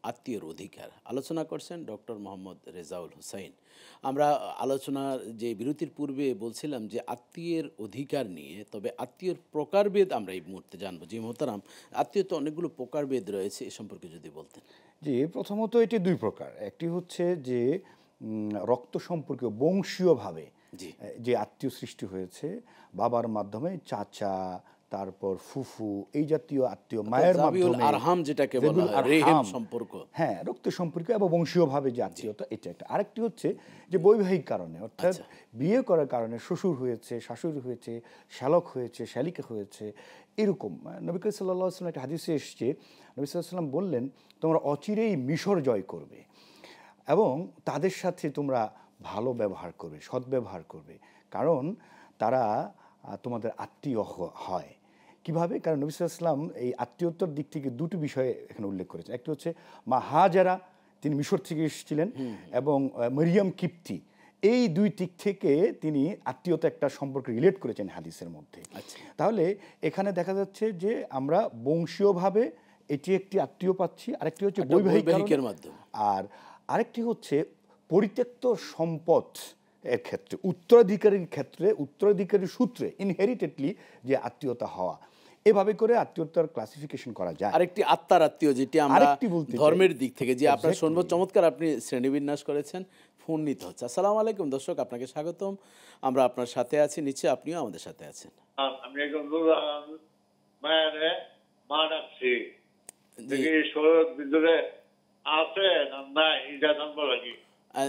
[SPEAKER 1] আত্মীয়র অধিকার, আলোচনা করছেন ডক্টর মোহাম্মদ রেজাউল হোসাইন। আমরা আলোচনার যে বিরতির পূর্বে বলছিলাম যে আত্মীয়ের অধিকার নিয়ে, তবে আত্মীয়র প্রকারভেদ আমরা এই মুহূর্তে জানবো। জি মোহতারাম, আত্মীয় তো অনেকগুলো প্রকারভেদ রয়েছে, এ সম্পর্কে যদি বলতেন।
[SPEAKER 2] জি, প্রথমত এটি দুই প্রকার। একটি হচ্ছে যে রক্ত সম্পর্কীয় বংশীয়ভাবে যে আত্মীয় সৃষ্টি হয়েছে বাবার মাধ্যমে, চাচা, তারপর ফুফু, এই জাতীয় আত্মীয়, মায়ের মাধ্যমে
[SPEAKER 1] আরহাম যেটাকে বলা হয়, রেহেম সম্পর্ক,
[SPEAKER 2] হ্যাঁ, রক্ত সম্পর্ক এবং বংশীয়ভাবে যে আত্মীয়তা, এটা একটা। আরেকটি হচ্ছে যে বৈবাহিক কারণে, অর্থাৎ বিয়ে করার কারণে শ্বশুর হয়েছে, শাশুড়ি হয়েছে, শ্যালক হয়েছে, শ্যালিকা হয়েছে, এরকম। নবী করিম সাল্লাল্লাহু আলাইহি ওয়াসাল্লাম একটা হাদিসে এসেছে, নবী সাল্লাল্লাহু আলাইহি ওয়াসাল্লাম বললেন তোমরা অচিরেই মিশর জয় করবে এবং তাদের সাথে তোমরা ভালো ব্যবহার করবে, সদ্ব্যবহার করবে, কারণ তারা তোমাদের আত্মীয় হয়। কিভাবে? কারণ নবী সাল্লাল্লাহু আলাইহি ওয়াসাল্লাম এই আত্মীয়তার দিক থেকে দুটি বিষয়ে এখানে উল্লেখ করেছে। একটি হচ্ছে মা হাজারা তিনি মিশর থেকে এসেছিলেন, এবং মরিয়ম কিপ্তি, এই দুই দিক থেকে তিনি আত্মীয়তা একটা সম্পর্কে রিলেট করেছেন হাদিসের মধ্যে। তাহলে এখানে দেখা যাচ্ছে যে আমরা বংশীয়ভাবে এটি একটি আত্মীয় পাচ্ছি, আরেকটি হচ্ছে বৈবাহিকের মাধ্যমে, আর আরেকটি হচ্ছে পরিত্যক্ত সম্পদ এর ক্ষেত্রে, উত্তরাধিকারীর ক্ষেত্রে, উত্তরাধিকারীর সূত্রে ইনহেরিটেডলি যে আত্মীয়তা হওয়া। এভাবে করে আত্মীয়তার ক্লাসিফিকেশন করা যায়।
[SPEAKER 1] আরেকটি আত্মার আত্মীয়, যেটি আমরা ধর্মের দিক থেকে যে আপনার শুনবো, চমৎকার আপনি শ্রেণীবিন্যাস করেছেন। ফোন নিতে হচ্ছে। আসসালামু আলাইকুম দর্শক, আপনাকে স্বাগতম, আমরা আপনার সাথে আছি, নিশ্চয়ই আপনিও আমাদের সাথে আছেন।
[SPEAKER 4] আমি একজন মায়ের মা ডাকছি, ভিতরে আছে না এটা জানবো নাকি?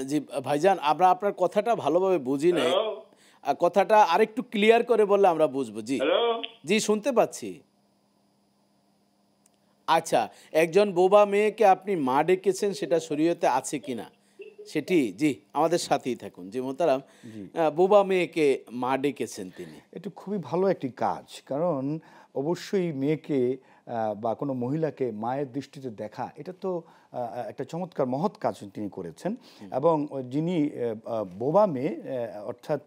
[SPEAKER 1] জি ভাইজান, আমরা আপনার কথাটা ভালোভাবে বুঝি নাই, কথাটা আরেকটু ক্লিয়ার করে বললে আমরা বুঝবো। জি জি, শুনতে পাচ্ছি। আচ্ছা, একজন বোবা মেয়েকে আপনি মা ডেকেছেন, সেটা শরীয়তে আছে কিনা সেটি, জি আমাদের সাথেই থাকুন। জি মোহতারাম, বোবা মেয়েকে মা ডেকেছেন তিনি,
[SPEAKER 2] এটা খুবই ভালো একটি কাজ, কারণ অবশ্যই মেয়েকে বা কোনো মহিলাকে মায়ের দৃষ্টিতে দেখা, এটা তো একটা চমৎকার মহৎ কাজ তিনি করেছেন। এবং যিনি বোবা মেয়ে, অর্থাৎ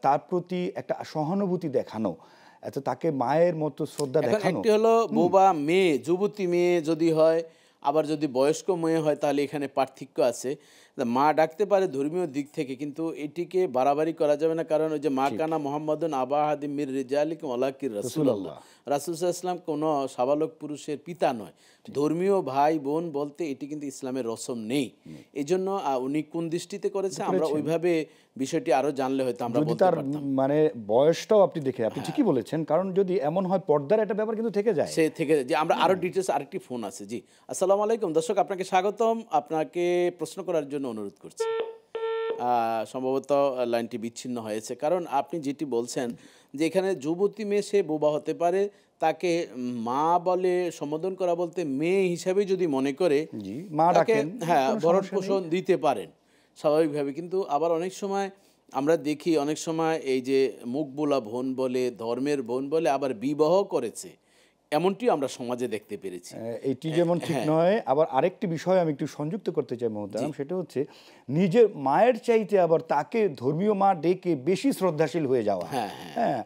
[SPEAKER 2] তার প্রতি একটা সহানুভূতি দেখানো, এত তাকে মায়ের মতো শ্রদ্ধা দেখানো।
[SPEAKER 1] একটি হলো বোবা মেয়ে, যুবতী মেয়ে যদি হয়, আবার যদি বয়স্ক মেয়ে হয়, তাহলে এখানে পার্থক্য আছে। মা ডাকতে পারে ধর্মীয় দিক থেকে, কিন্তু এটিকে বাড়াবাড়ি করা যাবে না, কারণ ওই যে মা কানা মোহাম্মদুন আবা আহাদিম মির রিজালিকুম ওয়ালাকির রাসূলুল্লাহ, রাসূল সাল্লাল্লাহু আলাইহি ওয়াসাল্লাম কোনো সাবালক পুরুষের পিতা নয়। ধর্মীয় ভাই বোন বলতে এটি কিন্তু ইসলামের রসম নেই। এই জন্য উনি কোন দৃষ্টিতে করেছে, আমরা ওইভাবে বিষয়টি আরো জানলে হয়তো আমরা বলতে পারতাম।
[SPEAKER 2] মানে বয়সটাও আপনি দেখে, আপনি ঠিকই বলেছেন, কারণ যদি এমন হয় পর্দার একটা ব্যাপার কিন্তু থেকে যায়,
[SPEAKER 1] সে থেকে যে আমরা আরো ডিটেলস। আরেকটি ফোন আছে। জি আসসালামু আলাইকুম দর্শক, আপনাকে স্বাগতম, আপনাকে প্রশ্ন করার জন্য অনুরোধ করছি। সম্ভবত লাইনটি বিচ্ছিন্ন হয়েছে, কারণ আপনি যেটি বলছেন যে এখানে যুবতী মেয়ে সে বোবা হতে পারে, তাকে মা বলে সম্বোধন করা বলতে মেয়ে হিসাবে যদি মনে করে তাকে হ্যাঁ ভরণ পোষণ দিতে পারেন স্বাভাবিকভাবে। কিন্তু আবার অনেক সময় আমরা দেখি, অনেক সময় এই যে মুখ বোলা বোন বলে, ধর্মের বোন বলে আবার বিবাহ করেছে, এমনটিও আমরা সমাজে দেখতে পেরেছি।
[SPEAKER 2] এটি যেমন ঠিক নয়, আবার আরেকটি বিষয় আমি একটু সংযুক্ত করতে চাই মহতারাম, সেটা হচ্ছে নিজের মায়ের চাইতে আবার তাকে ধর্মীয় মা ডেকে বেশি শ্রদ্ধাশীল হয়ে যাওয়া। হ্যাঁ,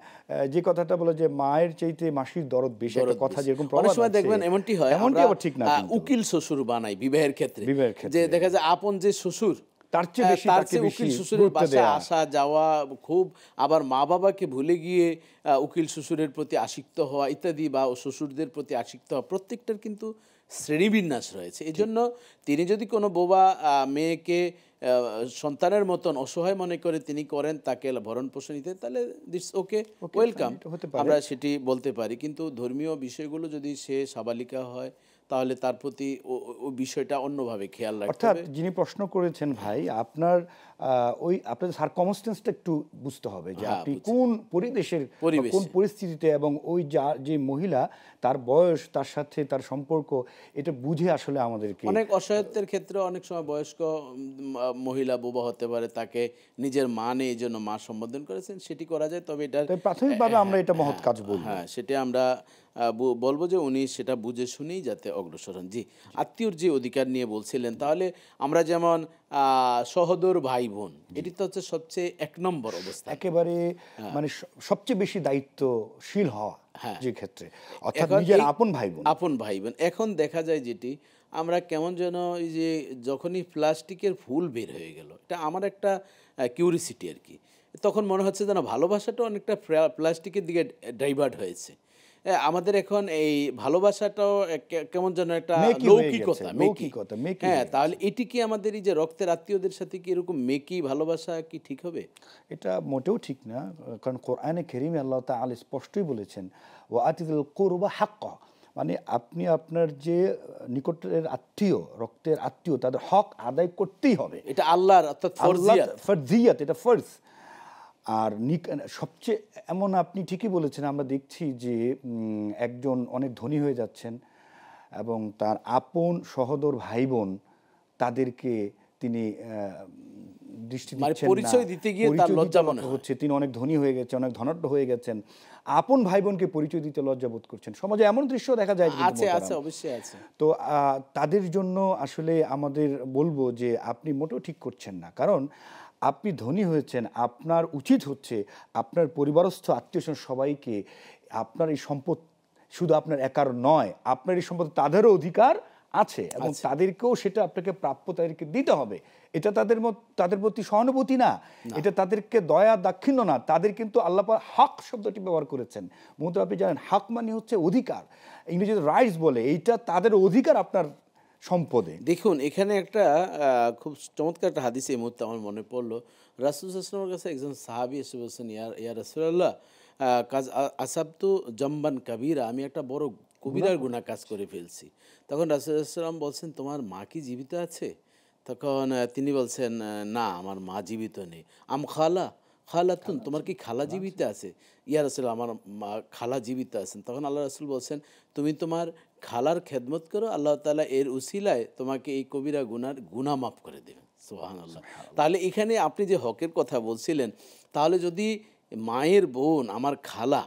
[SPEAKER 2] যে কথাটা বলে যে মায়ের চাইতে মাসির দরদ বেশি, একটা কথা যেরকম
[SPEAKER 1] অনেক সময় দেখবেন এমনটি হয়, এমনটি আবার ঠিক না, উকিল শ্বশুর বানাই বিবাহের ক্ষেত্রে, যে দেখা যায় আপন যে শ্বশুর
[SPEAKER 2] তার চেয়ে
[SPEAKER 1] উকিল শ্বশুরের বাসায় আসা যাওয়া খুব, আবার মা বাবাকে ভুলে গিয়ে উকিল শ্বশুরের প্রতি আসক্ত হওয়া ইত্যাদি, বা শ্বশুরদের প্রতি আসক্ত হওয়া, প্রত্যেকটার কিন্তু শ্রেণীবিন্যাস রয়েছে। এই জন্য তিনি যদি কোনো বোবা মেয়েকে সন্তানের মতন অসহায় মনে করে তিনি করেন, তাকে ভরণ পোষণ নিতে, তাহলে দিটস ওকে, ওয়েলকাম, আমরা সেটি বলতে পারি। কিন্তু ধর্মীয় বিষয়গুলো যদি সে সাবালিকা হয়, তাহলে তার প্রতি ওই বিষয়টা অন্যভাবে খেয়াল রাখতে হবে।
[SPEAKER 2] অর্থাৎ যিনি প্রশ্ন করেছেন ভাই, আপনার ওই আপনার সার্কামস্টেন্সটা একটু বুঝতে হবে, যে আপনি কোন পরিবেশের, কোন পরিস্থিতিতে, এবং ওই যে মহিলা, তার বয়স, তার সাথে তার সম্পর্ক, এটা বুঝে আসলে আমাদেরকে।
[SPEAKER 1] অনেক অসহায়ত্বের ক্ষেত্রে অনেক সময় বয়স্ক মহিলা বোবা হতে পারে, তাকে নিজের মা নেই, এই জন্য মা সম্বোধন করেছেন, সেটি করা যায়। তবে এটা
[SPEAKER 2] প্রাথমিকভাবে আমরা এটা মহৎ কাজ বলবো।
[SPEAKER 1] হ্যাঁ, সেটা আমরা বলবো যে উনি সেটা বুঝে শুনেই যাতে অগ্রসর হন। জি, আত্মীয়র যে অধিকার নিয়ে বলছিলেন, তাহলে আমরা যেমন সহোদর ভাই বোন, এটি তো হচ্ছে সবচেয়ে এক নম্বর অবস্থা,
[SPEAKER 2] একেবারে মানে সবচেয়ে বেশি দায়িত্বশীল হওয়া যে ক্ষেত্রে, অর্থাৎ নিজের আপন ভাই বোন।
[SPEAKER 1] এখন দেখা যায় যেটি আমরা কেমন যেন এই যে যখনই প্লাস্টিকের ফুল বের হয়ে গেল, এটা আমার একটা কিউরিসিটি আর কি, তখন মনে হচ্ছে যেন ভালোবাসাটা অনেকটা প্লাস্টিকের দিকে ডাইভার্ট হয়েছে। আমাদের এখন এই ভালোবাসাটাও কেমন যেন একটা লৌকিকতা। হ্যাঁ, তাহলে এটি কি আমাদের এই যে রক্তের আত্মীয়দের সাথে কি এরকম মেকি ভালোবাসা কি ঠিক হবে?
[SPEAKER 2] এটা মোটেও ঠিক না, কারণ কোরআনে কারীমে আল্লাহ তাআলা স্পষ্টই বলেছেন, ওয়া আতিযিল কুরবা হাক্কা, মানে আপনি আপনার যে নিকটের আত্মীয়, রক্তের আত্মীয়, তাদের হক আদায় করতেই হবে।
[SPEAKER 1] এটা আল্লাহর অর্থাৎ
[SPEAKER 2] ফরজিয়াত, এটা ফরজ। আর সবচেয়ে এমন, আপনি ঠিকই বলেছেন, আমরা দেখছি যে একজন অনেক ধনী হয়ে যাচ্ছেন এবং তার আপন সহোদর ভাই বোন, তাদেরকে তিনি দৃষ্টি
[SPEAKER 1] মানে
[SPEAKER 2] দিচ্ছেন না,
[SPEAKER 1] পরিচয় দিতে গিয়ে তার
[SPEAKER 2] পরিচয় দিতে
[SPEAKER 1] লজ্জা মনে হয়।
[SPEAKER 2] হচ্ছে, তিনি অনেক ধনী হয়ে গেছেন, অনেক ধনাঢ্য হয়ে গেছেন, আপন ভাই বোনকে পরিচয় দিতে লজ্জা বোধ করছেন। সমাজে এমন দৃশ্য দেখা যায় কিন্তু
[SPEAKER 1] আছে আছে,
[SPEAKER 2] মোহতারাম।
[SPEAKER 1] অবশ্যই আছে।
[SPEAKER 2] তো তাদের জন্য আসলে আমাদের বলবো যে আপনি মোটেও ঠিক করছেন না, কারণ আপনি ধনী হয়েছেন, আপনার উচিত হচ্ছে আপনার পরিবারস্থ আত্মীয়স্বজন সবাইকে আপনার এই সম্পদ শুধু আপনার একার নয়, আপনার এই সম্পদ তাদেরও অধিকার আছে এবং তাদেরকেও সেটা আপনাকে প্রাপ্য তাদেরকে দিতে হবে। এটা তাদের প্রতি সহানুভূতি না, এটা তাদেরকে দয়া দাক্ষিণ্য না, তাদের কিন্তু আল্লাহ পাক হক শব্দটি ব্যবহার করেছেন। মুহূর্তে আপনি জানেন হক মানে হচ্ছে অধিকার, ইংরেজিতে রাইটস বলে, এইটা তাদের অধিকার আপনার সম্পদে।
[SPEAKER 1] দেখুন এখানে একটা খুব চমৎকার একটা হাদিস এই মুহূর্তে আমার মনে পড়লো। রাসূল সাল্লাল্লাহু আলাইহি ওয়াসাল্লামের কাছে একজন সাহাবী এসে বলছেন, ইয়া রাসূলুল্লাহ, কাজ আসাবতু জামবান কাবীরা, আমি একটা বড় কবিরার গুনাহ কাজ করে ফেলছি। তখন রাসূল সাল্লাল্লাহু আলাইহি ওয়াসাল্লাম বলছেন, তোমার মা কি জীবিত আছে? তখন তিনি বলছেন, না আমার মা জীবিত নেই। খালাতুন, তোমার কি খালা জীবিত আছে? ইয়া রাসূলুল্লাহ, আমার মা খালা জীবিত আছেন। তখন আল্লাহ রাসূল বলছেন, তুমি তোমার খালার খেদমত করো, আল্লাহ তাআলা এর উসিলায় তোমাকে এই কবিরা গুনাহ মাফ করে দেবেন। সুবহানাল্লাহ। তাহলে এখানে আপনি যে হকের কথা বলছিলেন, তাহলে যদি মায়ের বোন আমার খালা,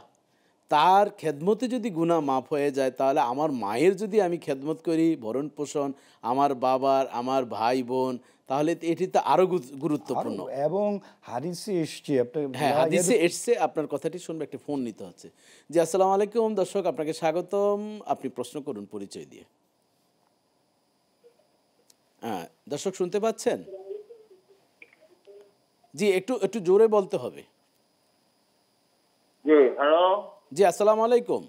[SPEAKER 1] তার খেদমতে যদি গুনাহ মাফ হয়ে যায়, তাহলে আমার মায়ের যদি আমি খেদমত করি, ভরণ পোষণ, আমার বাবার, আমার ভাই বোন, তাহলে এটি তো আরও গুরুত্বপূর্ণ।
[SPEAKER 2] এবং হাদিসে এসছে আপনার,
[SPEAKER 1] হ্যাঁ, হাদিসে এসছে। আপনার কথাটি শুনবে, একটা ফোন নিতে হচ্ছে। জি, আসসালামু আলাইকুম দর্শক, আপনাকে স্বাগতম। আপনি প্রশ্ন করুন পরিচয় দিয়ে। হ্যাঁ দর্শক, শুনতে পাচ্ছেন? জি, একটু জোরে বলতে হবে।
[SPEAKER 4] জি, হ্যালো।
[SPEAKER 1] জি, আসসালামু আলাইকুম।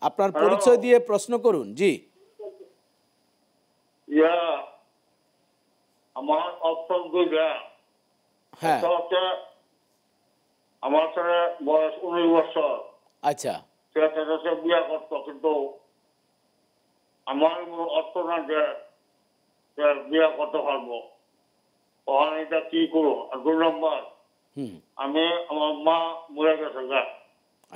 [SPEAKER 1] আপনার
[SPEAKER 4] হ্যালো।
[SPEAKER 1] পরিচয় দিয়ে প্রশ্ন করুন। জি।
[SPEAKER 4] ইয়া, আমার অপশন দুইটা।
[SPEAKER 1] হ্যাঁ,
[SPEAKER 4] একটা হচ্ছে আমার ছেলে বয়স 19 বছর,
[SPEAKER 1] আচ্ছা
[SPEAKER 4] সে হচ্ছে বিয়ে করতো, কিন্তু আমার কোনো অর্থ না যে সে বিয়ে করতে পারবো। ওখানে এটা কি করবো? আর 2 নম্বর,
[SPEAKER 1] হুম,
[SPEAKER 4] আমি আমার মা মরে গেছে গা।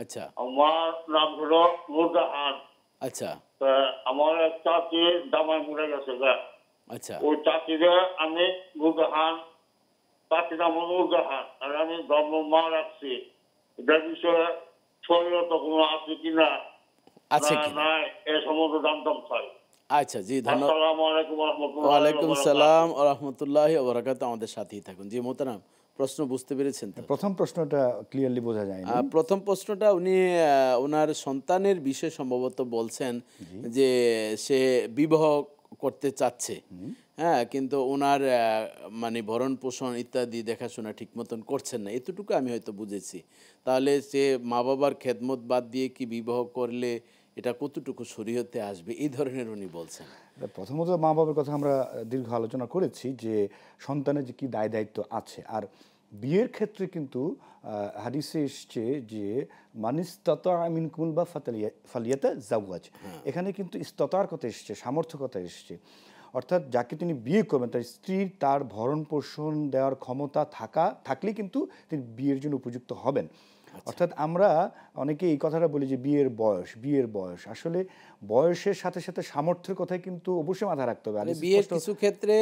[SPEAKER 1] আচ্ছা
[SPEAKER 4] আমার মার নাম হলো নুরজাহান।
[SPEAKER 1] আচ্ছা
[SPEAKER 4] আমার এক চাচি জামাই মরে গেছে গা।
[SPEAKER 1] আচ্ছা
[SPEAKER 4] ওই চাচিরে আমি নুরজাহান, চাচির নাম নুরজাহান, আর আমি ধর্ম মা রাখছি। এটার বিষয়ে শরীরত কোনো আছে কিনা
[SPEAKER 1] আছে
[SPEAKER 4] না
[SPEAKER 1] কিনা?
[SPEAKER 4] নাই এ সমস্ত জানতাম চাই।
[SPEAKER 1] আচ্ছা, জি, ধন্যবাদ।
[SPEAKER 4] আসসালামু আলাইকুম ওয়া রাহমাতুল্লাহি ওয়া
[SPEAKER 1] ওয়ালাইকুম
[SPEAKER 4] বারাকাতুহু।
[SPEAKER 1] সালাম ওয়া রাহমাতুল্লাহি ওয়া বারাকাতুহু। আমাদের সাথেই থাকুন। জি মোহতারাম, প্রশ্ন বুঝতে পেরেছেন তো?
[SPEAKER 2] প্রথম প্রশ্নটা ক্লিয়ারলি বোঝা যায়নি।
[SPEAKER 1] প্রথম প্রশ্নটা উনি ওনার সন্তানের বিষয়ে সম্ভবত বলছেন যে সে বিবাহ করতে চাচ্ছে, হ্যাঁ, কিন্তু ওনার মানে ভরণ পোষণ ইত্যাদি দেখাশোনা ঠিক মতন করছেন না, এতটুকু আমি হয়তো বুঝেছি। তাহলে সে মা বাবার খেদমত বাদ দিয়ে কি বিবাহ করলে এটা কতটুকু শরীয়তে আসবে, এই ধরনের উনি বলছেন।
[SPEAKER 2] প্রথমত মা বাবার কথা আমরা দীর্ঘ আলোচনা করেছি যে সন্তানের যে কি দায় দায়িত্ব আছে। আর বিয়ের ক্ষেত্রে কিন্তু হাদিসে এসছে যে মানিস্তাতা মিনকুম বা ফালিয়াতা জাওয়াজ, এখানে কিন্তু ইস্তাতার কথা এসছে, সামর্থ্য কথা এসছে। অর্থাৎ যাকে তিনি বিয়ে করবেন তার স্ত্রীর তার ভরণ পোষণ দেওয়ার ক্ষমতা থাকলেই কিন্তু তিনি বিয়ের জন্য উপযুক্ত হবেন। অর্থাৎ আমরা অনেকে এই কথাটা বলি যে বিয়ের বয়স আসলে বয়সের সাথে সাথে সামর্থ্যের কথাই কিন্তু অবশ্যই মাথায় রাখতে হবে।
[SPEAKER 1] বিয়ের কিছু ক্ষেত্রে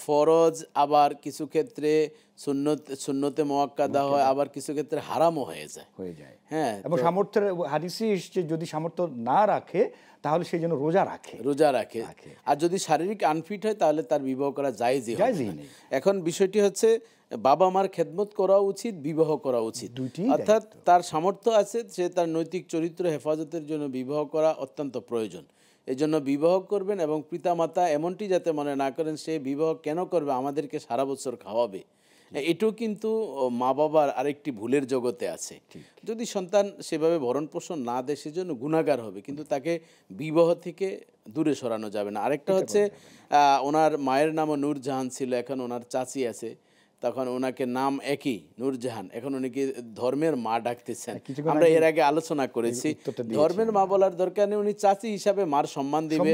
[SPEAKER 1] ফরজ, আবার কিছু ক্ষেত্রে সুন্নতে মুআক্কাদা হয়, আবার কিছু ক্ষেত্রে হারামও হয়ে যায়। হ্যাঁ,
[SPEAKER 2] এবং সামর্থ্যের হাদিসে এসছে যদি সামর্থ্য না রাখে তাহলে সে যেন রোজা রাখে।
[SPEAKER 1] আর যদি শারীরিক আনফিট হয় তাহলে তার বিবাহ করা জায়েজই
[SPEAKER 2] নেই।
[SPEAKER 1] এখন বিষয়টি হচ্ছে বাবা মার খেদমত করা উচিত, বিবাহ করা উচিত। অর্থাৎ
[SPEAKER 2] দায়িত্ব।
[SPEAKER 1] তার সামর্থ্য আছে, সে তার নৈতিক চরিত্র হেফাজতের জন্য বিবাহ করা অত্যন্ত প্রয়োজন। এই জন্য বিবাহ করবেন এবং পিতামাতা এমনটি যাতে মনে না করেন সে বিবাহ কেন করবে, আমাদেরকে সারা বছর খাওয়াবে। এটাও কিন্তু মা বাবার আরেকটি ভুলের জগতে আছে। যদি সন্তান সেভাবে ভরণ পোষণ না দেয় সেজন্য গুনাহগার হবে, কিন্তু তাকে বিবাহ থেকে দূরে সরানো যাবে না। আরেকটা হচ্ছে ওনার মায়ের নামও নূরজাহান ছিল, এখন ওনার চাচি আছে, তখন ওনাকে নাম একই নূরজাহান, এখন উনি কি ধর্মের মা ডাকতেছেন। আমরা এর আগে আলোচনা করেছি, ধর্মের মা বলার দরকার নেই, উনি চাচি হিসাবে মার সম্মান দিবে,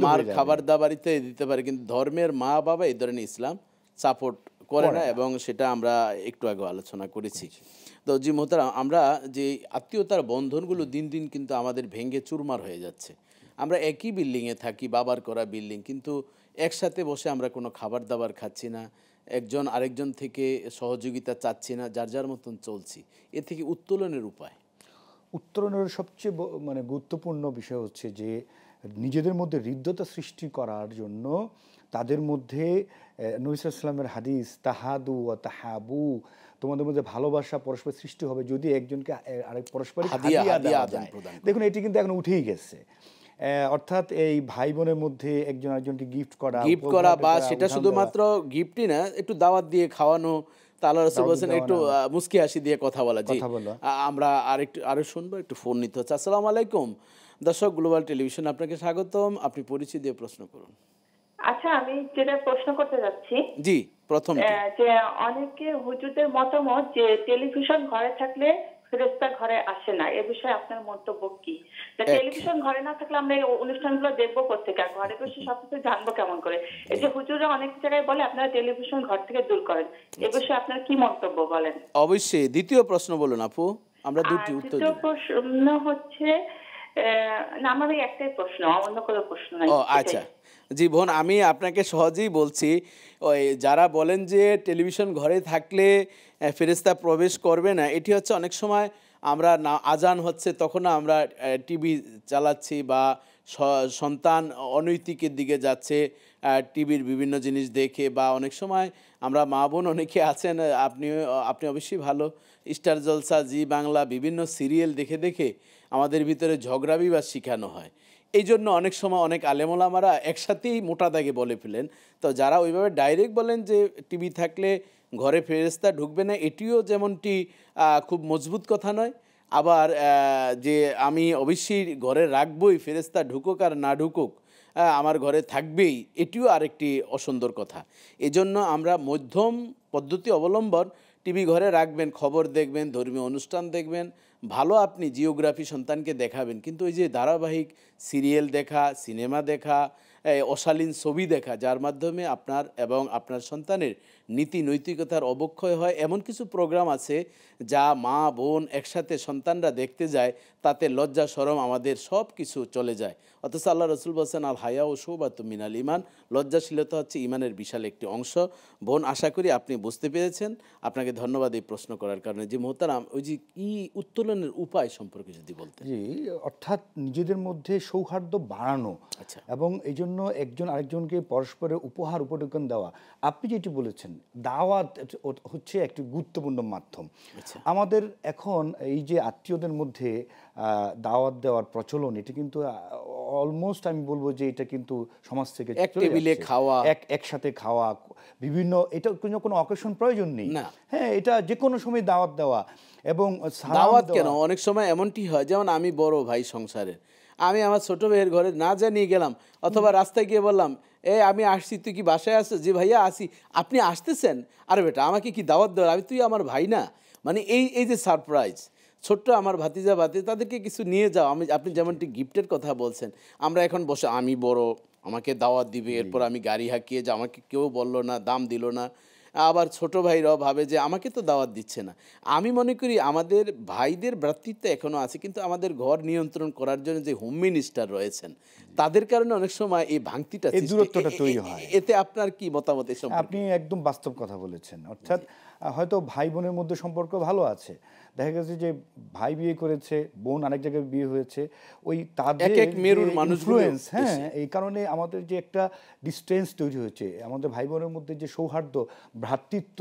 [SPEAKER 1] মার খাবার দাবার ইত্যাদি দিতে পারে, কিন্তু ধর্মের মা বাবা এই ধরনের ইসলাম সাপোর্ট করে না, এবং সেটা আমরা একটু আগে আলোচনা করেছি। তো জি মোহতারাম, আমরা যে আত্মীয়তার বন্ধনগুলো দিন দিন কিন্তু আমাদের ভেঙে চুরমার হয়ে যাচ্ছে। আমরা একই বিল্ডিংয়ে থাকি, বাবার করা বিল্ডিং, কিন্তু একসাথে বসে আমরা কোনো খাবার দাবার খাচ্ছি না, একজন আরেকজন থেকে সহযোগিতা চাচ্ছি না, যার যার মতন চলছি, এ থেকে উত্তোলনের উপায়?
[SPEAKER 2] উত্তরণের সবচেয়ে মানে গুরুত্বপূর্ণ বিষয় হচ্ছে যে নিজেদের মধ্যে হৃদ্যতা সৃষ্টি করার জন্য তাদের মধ্যে নবী সাল্লাল্লাহু আলাইহি ওয়াসাল্লামের হাদিস তাহাদু ওয়া তাহাবু, তোমাদের মধ্যে ভালোবাসা পরস্পর সৃষ্টি হবে যদি একজনকে আরেক পরস্পরের হাদিয়া দেওয়া যায়। দেখুন এটি কিন্তু এখন উঠেই গেছে। অর্থাৎ এই ভাই বোনের মধ্যে একজন আরেকজনকে গিফট করা
[SPEAKER 1] বা সেটা শুধুমাত্র গিফটই না, একটু দাওয়াত দিয়ে খাওয়ানো। তা আল্লাহ রাসূল বলেছেন একটু মুস্কি হাসি দিয়ে কথা বলা। জি, আমরা আরো শুনবো, একটু ফোন নিতে হচ্ছে। আসসালামু আলাইকুম দর্শক, গ্লোবাল টেলিভিশন আপনাকে স্বাগতম। আপনি পরিচয় দিয়ে প্রশ্ন করুন।
[SPEAKER 5] আচ্ছা, আমি যেটা প্রশ্ন করতে যাচ্ছি,
[SPEAKER 1] জি, প্রথম
[SPEAKER 5] যে অনেকে হুজুরদের মতামত যে টেলিভিশন ঘরে থাকলে ফেরেশতা ঘরে আসে না, এ বিষয়ে আপনার মন্তব্য কি? টেলিভিশন ঘরে না থাকলে আমরা এই অনুষ্ঠানগুলো দেখবো কোথেকে, ঘরে বসে সবকিছু জানবো কেমন করে? এই যে হুজুররা অনেক জায়গায় বলে আপনারা টেলিভিশন ঘর থেকে দূর করেন, এ বিষয়ে আপনার কি মন্তব্য বলেন?
[SPEAKER 1] অবশ্যই দ্বিতীয় প্রশ্ন বলুন আপু, আমরা দুটি উত্তর
[SPEAKER 5] দিই। দ্বিতীয় প্রশ্ন হচ্ছে, না আমার এই একটাই প্রশ্ন, অন্য কোনো প্রশ্ন নাই।
[SPEAKER 1] ও আচ্ছা, জি বোন, আমি আপনাকে সহজেই বলছি। ওই যারা বলেন যে টেলিভিশন ঘরে থাকলে ফেরেশতা প্রবেশ করবে না, এটি হচ্ছে অনেক সময় আমরা না আজান হচ্ছে তখন আমরা টিভি চালাচ্ছি বা সন্তান অনৈতিকের দিকে যাচ্ছে টিভির বিভিন্ন জিনিস দেখে, বা অনেক সময় আমরা মা বোন অনেকে আছেন, আপনি অবশ্যই ভালো স্টার জলসা, জি বাংলা বিভিন্ন সিরিয়াল দেখে দেখে আমাদের ভিতরে ঝগড়া বিবাদ শিখানো হয়। এই জন্য অনেক সময় অনেক আলেমোলামারা একসাথেই মোটা দাগে বলে ফেলেন। তো যারা ওইভাবে ডাইরেক্ট বলেন যে টিভি থাকলে ঘরে ফেরেশতা ঢুকবে না, এটিও যেমনটি খুব মজবুত কথা নয়। আবার যে আমি অবশ্যই ঘরে রাখবই, ফেরেশতা ঢুকুক আর না ঢুকুক আমার ঘরে থাকবেই, এটিও আরেকটি অসুন্দর কথা। এজন্য আমরা মধ্যম পদ্ধতি অবলম্বন, টিভি ঘরে রাখবেন, খবর দেখবেন, ধর্মীয় অনুষ্ঠান দেখবেন, ভালো আপনি জিওগ্রাফি সন্তানকে দেখাবেন, কিন্তু ওই যে ধারাবাহিক সিরিয়াল দেখা, সিনেমা দেখা, অশালীন ছবি দেখা, যার মাধ্যমে আপনার এবং আপনার সন্তানের নীতি নৈতিকতার অবক্ষয় হয়, এমন কিছু প্রোগ্রাম আছে যা মা বোন একসাথে সন্তানরা দেখতে যায়, তাতে লজ্জা শরম আমাদের সব কিছু চলে যায়। অথচ আল্লাহ রসুল বলছেন আল হায়া ও শোবাতু মিনাল ইমান, লজ্জাশীলতা হচ্ছে ইমানের বিশাল একটি অংশ। বোন, আশা করি আপনি বুঝতে পেরেছেন। আপনাকে ধন্যবাদ এই প্রশ্ন করার কারণে। যে মোহতারাম, ওই যে উত্তোলনের উপায় সম্পর্কে যদি বলতেন।
[SPEAKER 2] জি, অর্থাৎ নিজেদের মধ্যে সৌহার্দ্য বাড়ানো,
[SPEAKER 1] আচ্ছা,
[SPEAKER 2] এবং এই জন্য একজন আরেকজনকে পরস্পরের উপহার উপঢৌকন দেওয়া। আপনি যেটি বলেছেন, দাওয়াত হচ্ছে একটি গুরুত্বপূর্ণ মাধ্যম। আমাদের এখন এই যে আত্মীয়দের মধ্যে দাওয়াত দেওয়ার প্রচলন, এটা কিন্তু অলমোস্ট আমি বলবো যে এটা কিন্তু সমাজ থেকে
[SPEAKER 1] এক টেবিলে খাওয়া,
[SPEAKER 2] একসাথে খাওয়া, বিভিন্ন, এটা কোনো অকেশন প্রয়োজন নেই। হ্যাঁ, এটা যে কোনো সময় দাওয়াত দেওয়া। এবং
[SPEAKER 1] দাওয়াত কেন, অনেক সময় এমনটি হয়, যেমন আমি বড় ভাই সংসারের, আমি আমার ছোট ভাইয়ের ঘরে না জানিয়ে গেলাম, অথবা রাস্তায় গিয়ে বললাম আমি আসছি, তুই কি বাসায় আসছিস? যে ভাইয়া আসি। আপনি আসতেছেন? আরে বেটা, আমাকে কি দাওয়াত দেওয়ার? তুই আমার ভাই না? মানে এই যে সারপ্রাইজ, ছোট্ট আমার ভাতিজা তাদেরকে কিছু নিয়ে যাও। আপনি যেমনটি গিফটের কথা বলছেন, আমরা এখন বসে আমি বড়, আমাকে দাওয়াত দিবে, এরপর আমি গাড়ি হাঁকিয়ে যে আমাকে কেউ বললো না, দাম দিল না। আবার ছোট ভাইরাও ভাবে যে আমাকে তো দাওয়াত দিচ্ছে না। আমি মনে করি আমাদের ভাইদের ভ্রাতৃত্ব এখনও আছে, কিন্তু আমাদের ঘর নিয়ন্ত্রণ করার জন্য যে হোম মিনিস্টার রয়েছেন, তাদের কারণে অনেক সময় এই ভাঙতিটা,
[SPEAKER 2] এই দূরত্বটা তৈরি হয়।
[SPEAKER 1] এতে আপনার কি মতামত?
[SPEAKER 2] আপনি একদম বাস্তব কথা বলেছেন। অর্থাৎ হয়তো ভাই বোনের মধ্যে সম্পর্ক ভালো আছে, দেখা গেছে যে ভাই বিয়ে করেছে, বোন আরেক জায়গায় বিয়ে হয়েছে, ওই তাদের ইনফ্লুয়েন্স, হ্যাঁ, এই কারণে আমাদের যে একটা ডিস্টেন্স তৈরি হয়েছে, আমাদের ভাই বোনের মধ্যে যে সৌহার্দ্য, ভ্রাতৃত্ব,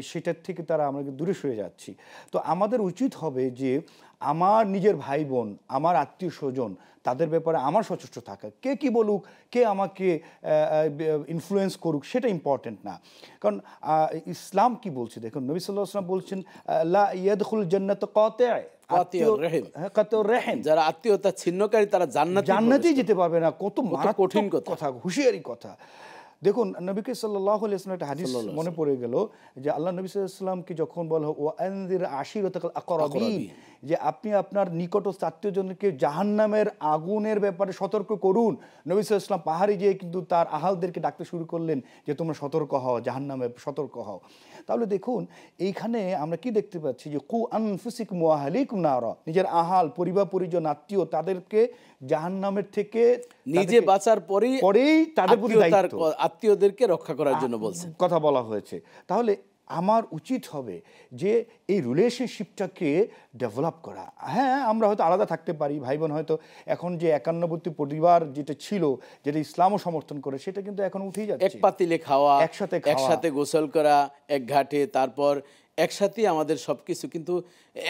[SPEAKER 2] সেটার থেকে আমরা দূরে সরে যাচ্ছি। তো আমাদের উচিত হবে যে আমার নিজের ভাই বোন, আমার আত্মীয় স্বজন, তাদের ব্যাপারে আমার সচেষ্ট থাকা। কে কি বলুক, কে আমাকে ইনফ্লুয়েন্স করুক, সেটা ইম্পর্টেন্ট না। কারণ ইসলাম কি বলছে দেখুন, নবী সাল্লাল্লাহু আলাইহি ওয়াসাল্লাম বলছেন লা ইয়াদখুল জান্নাত কাতিউর রহিম,
[SPEAKER 1] যারা আত্মীয়তা ছিন্নকারী তারা জান্নাতেই
[SPEAKER 2] যেতে পারবে না। কত কঠিন কথা, হুঁশিয়ারি কথা। দেখুন, নবী সাল্লাল্লাহু আলাইহি ওয়াসাল্লাম একটা হাদিস মনে পড়ে গেল যে আল্লাহ নবী সাল্লাল্লাহু আলাইহি ওয়াসাল্লামকে যখন বলা ওয়া আনজির আশিরাতাকাল আকরাবিন, যে আপনি আপনার নিকটস্থ আত্মীয়জনকে জাহান্নামের আগুনের ব্যাপারে সতর্ক করুন। নবী সাল্লাল্লাহু আলাইহি ওয়াসাল্লাম পাহাড়ে যেয়ে কিন্তু তার আহালদেরকে ডাকতে শুরু করলেন যে তোমরা সতর্ক হও, জাহান্নামে সতর্ক হও। তাহলে দেখুন এইখানে আমরা কি দেখতে পাচ্ছি যে কু আনফুসিকুম ওয়া আহলিকুম নারা, নিজের আহাল, পরিবার পরিজন, আত্মীয়, তাদেরকে জাহান্নামের থেকে
[SPEAKER 1] নিজে বাঁচার
[SPEAKER 2] পরেই তাদের প্রতি দায়িত্ব,
[SPEAKER 1] আত্মীয়দেরকে রক্ষা করার জন্য বলছেন
[SPEAKER 2] কথা বলা হয়েছে। তাহলে আমার উচিত হবে যে এই রিলেশনশিপটাকে ডেভেলপ করা। হ্যাঁ, আমরা হয়তো আলাদা থাকতে পারি, ভাই বোন হয়তো এখন যে একান্নবর্তী পরিবার যেটা ছিল, যেটা ইসলামও সমর্থন করে, সেটা কিন্তু এখন উঠেই যাচ্ছে।
[SPEAKER 1] এক পাতিলে খাওয়া,
[SPEAKER 2] একসাথে
[SPEAKER 1] একসাথে গোসল করা এক ঘাটে, তারপর একসাথে আমাদের সবকিছু, কিন্তু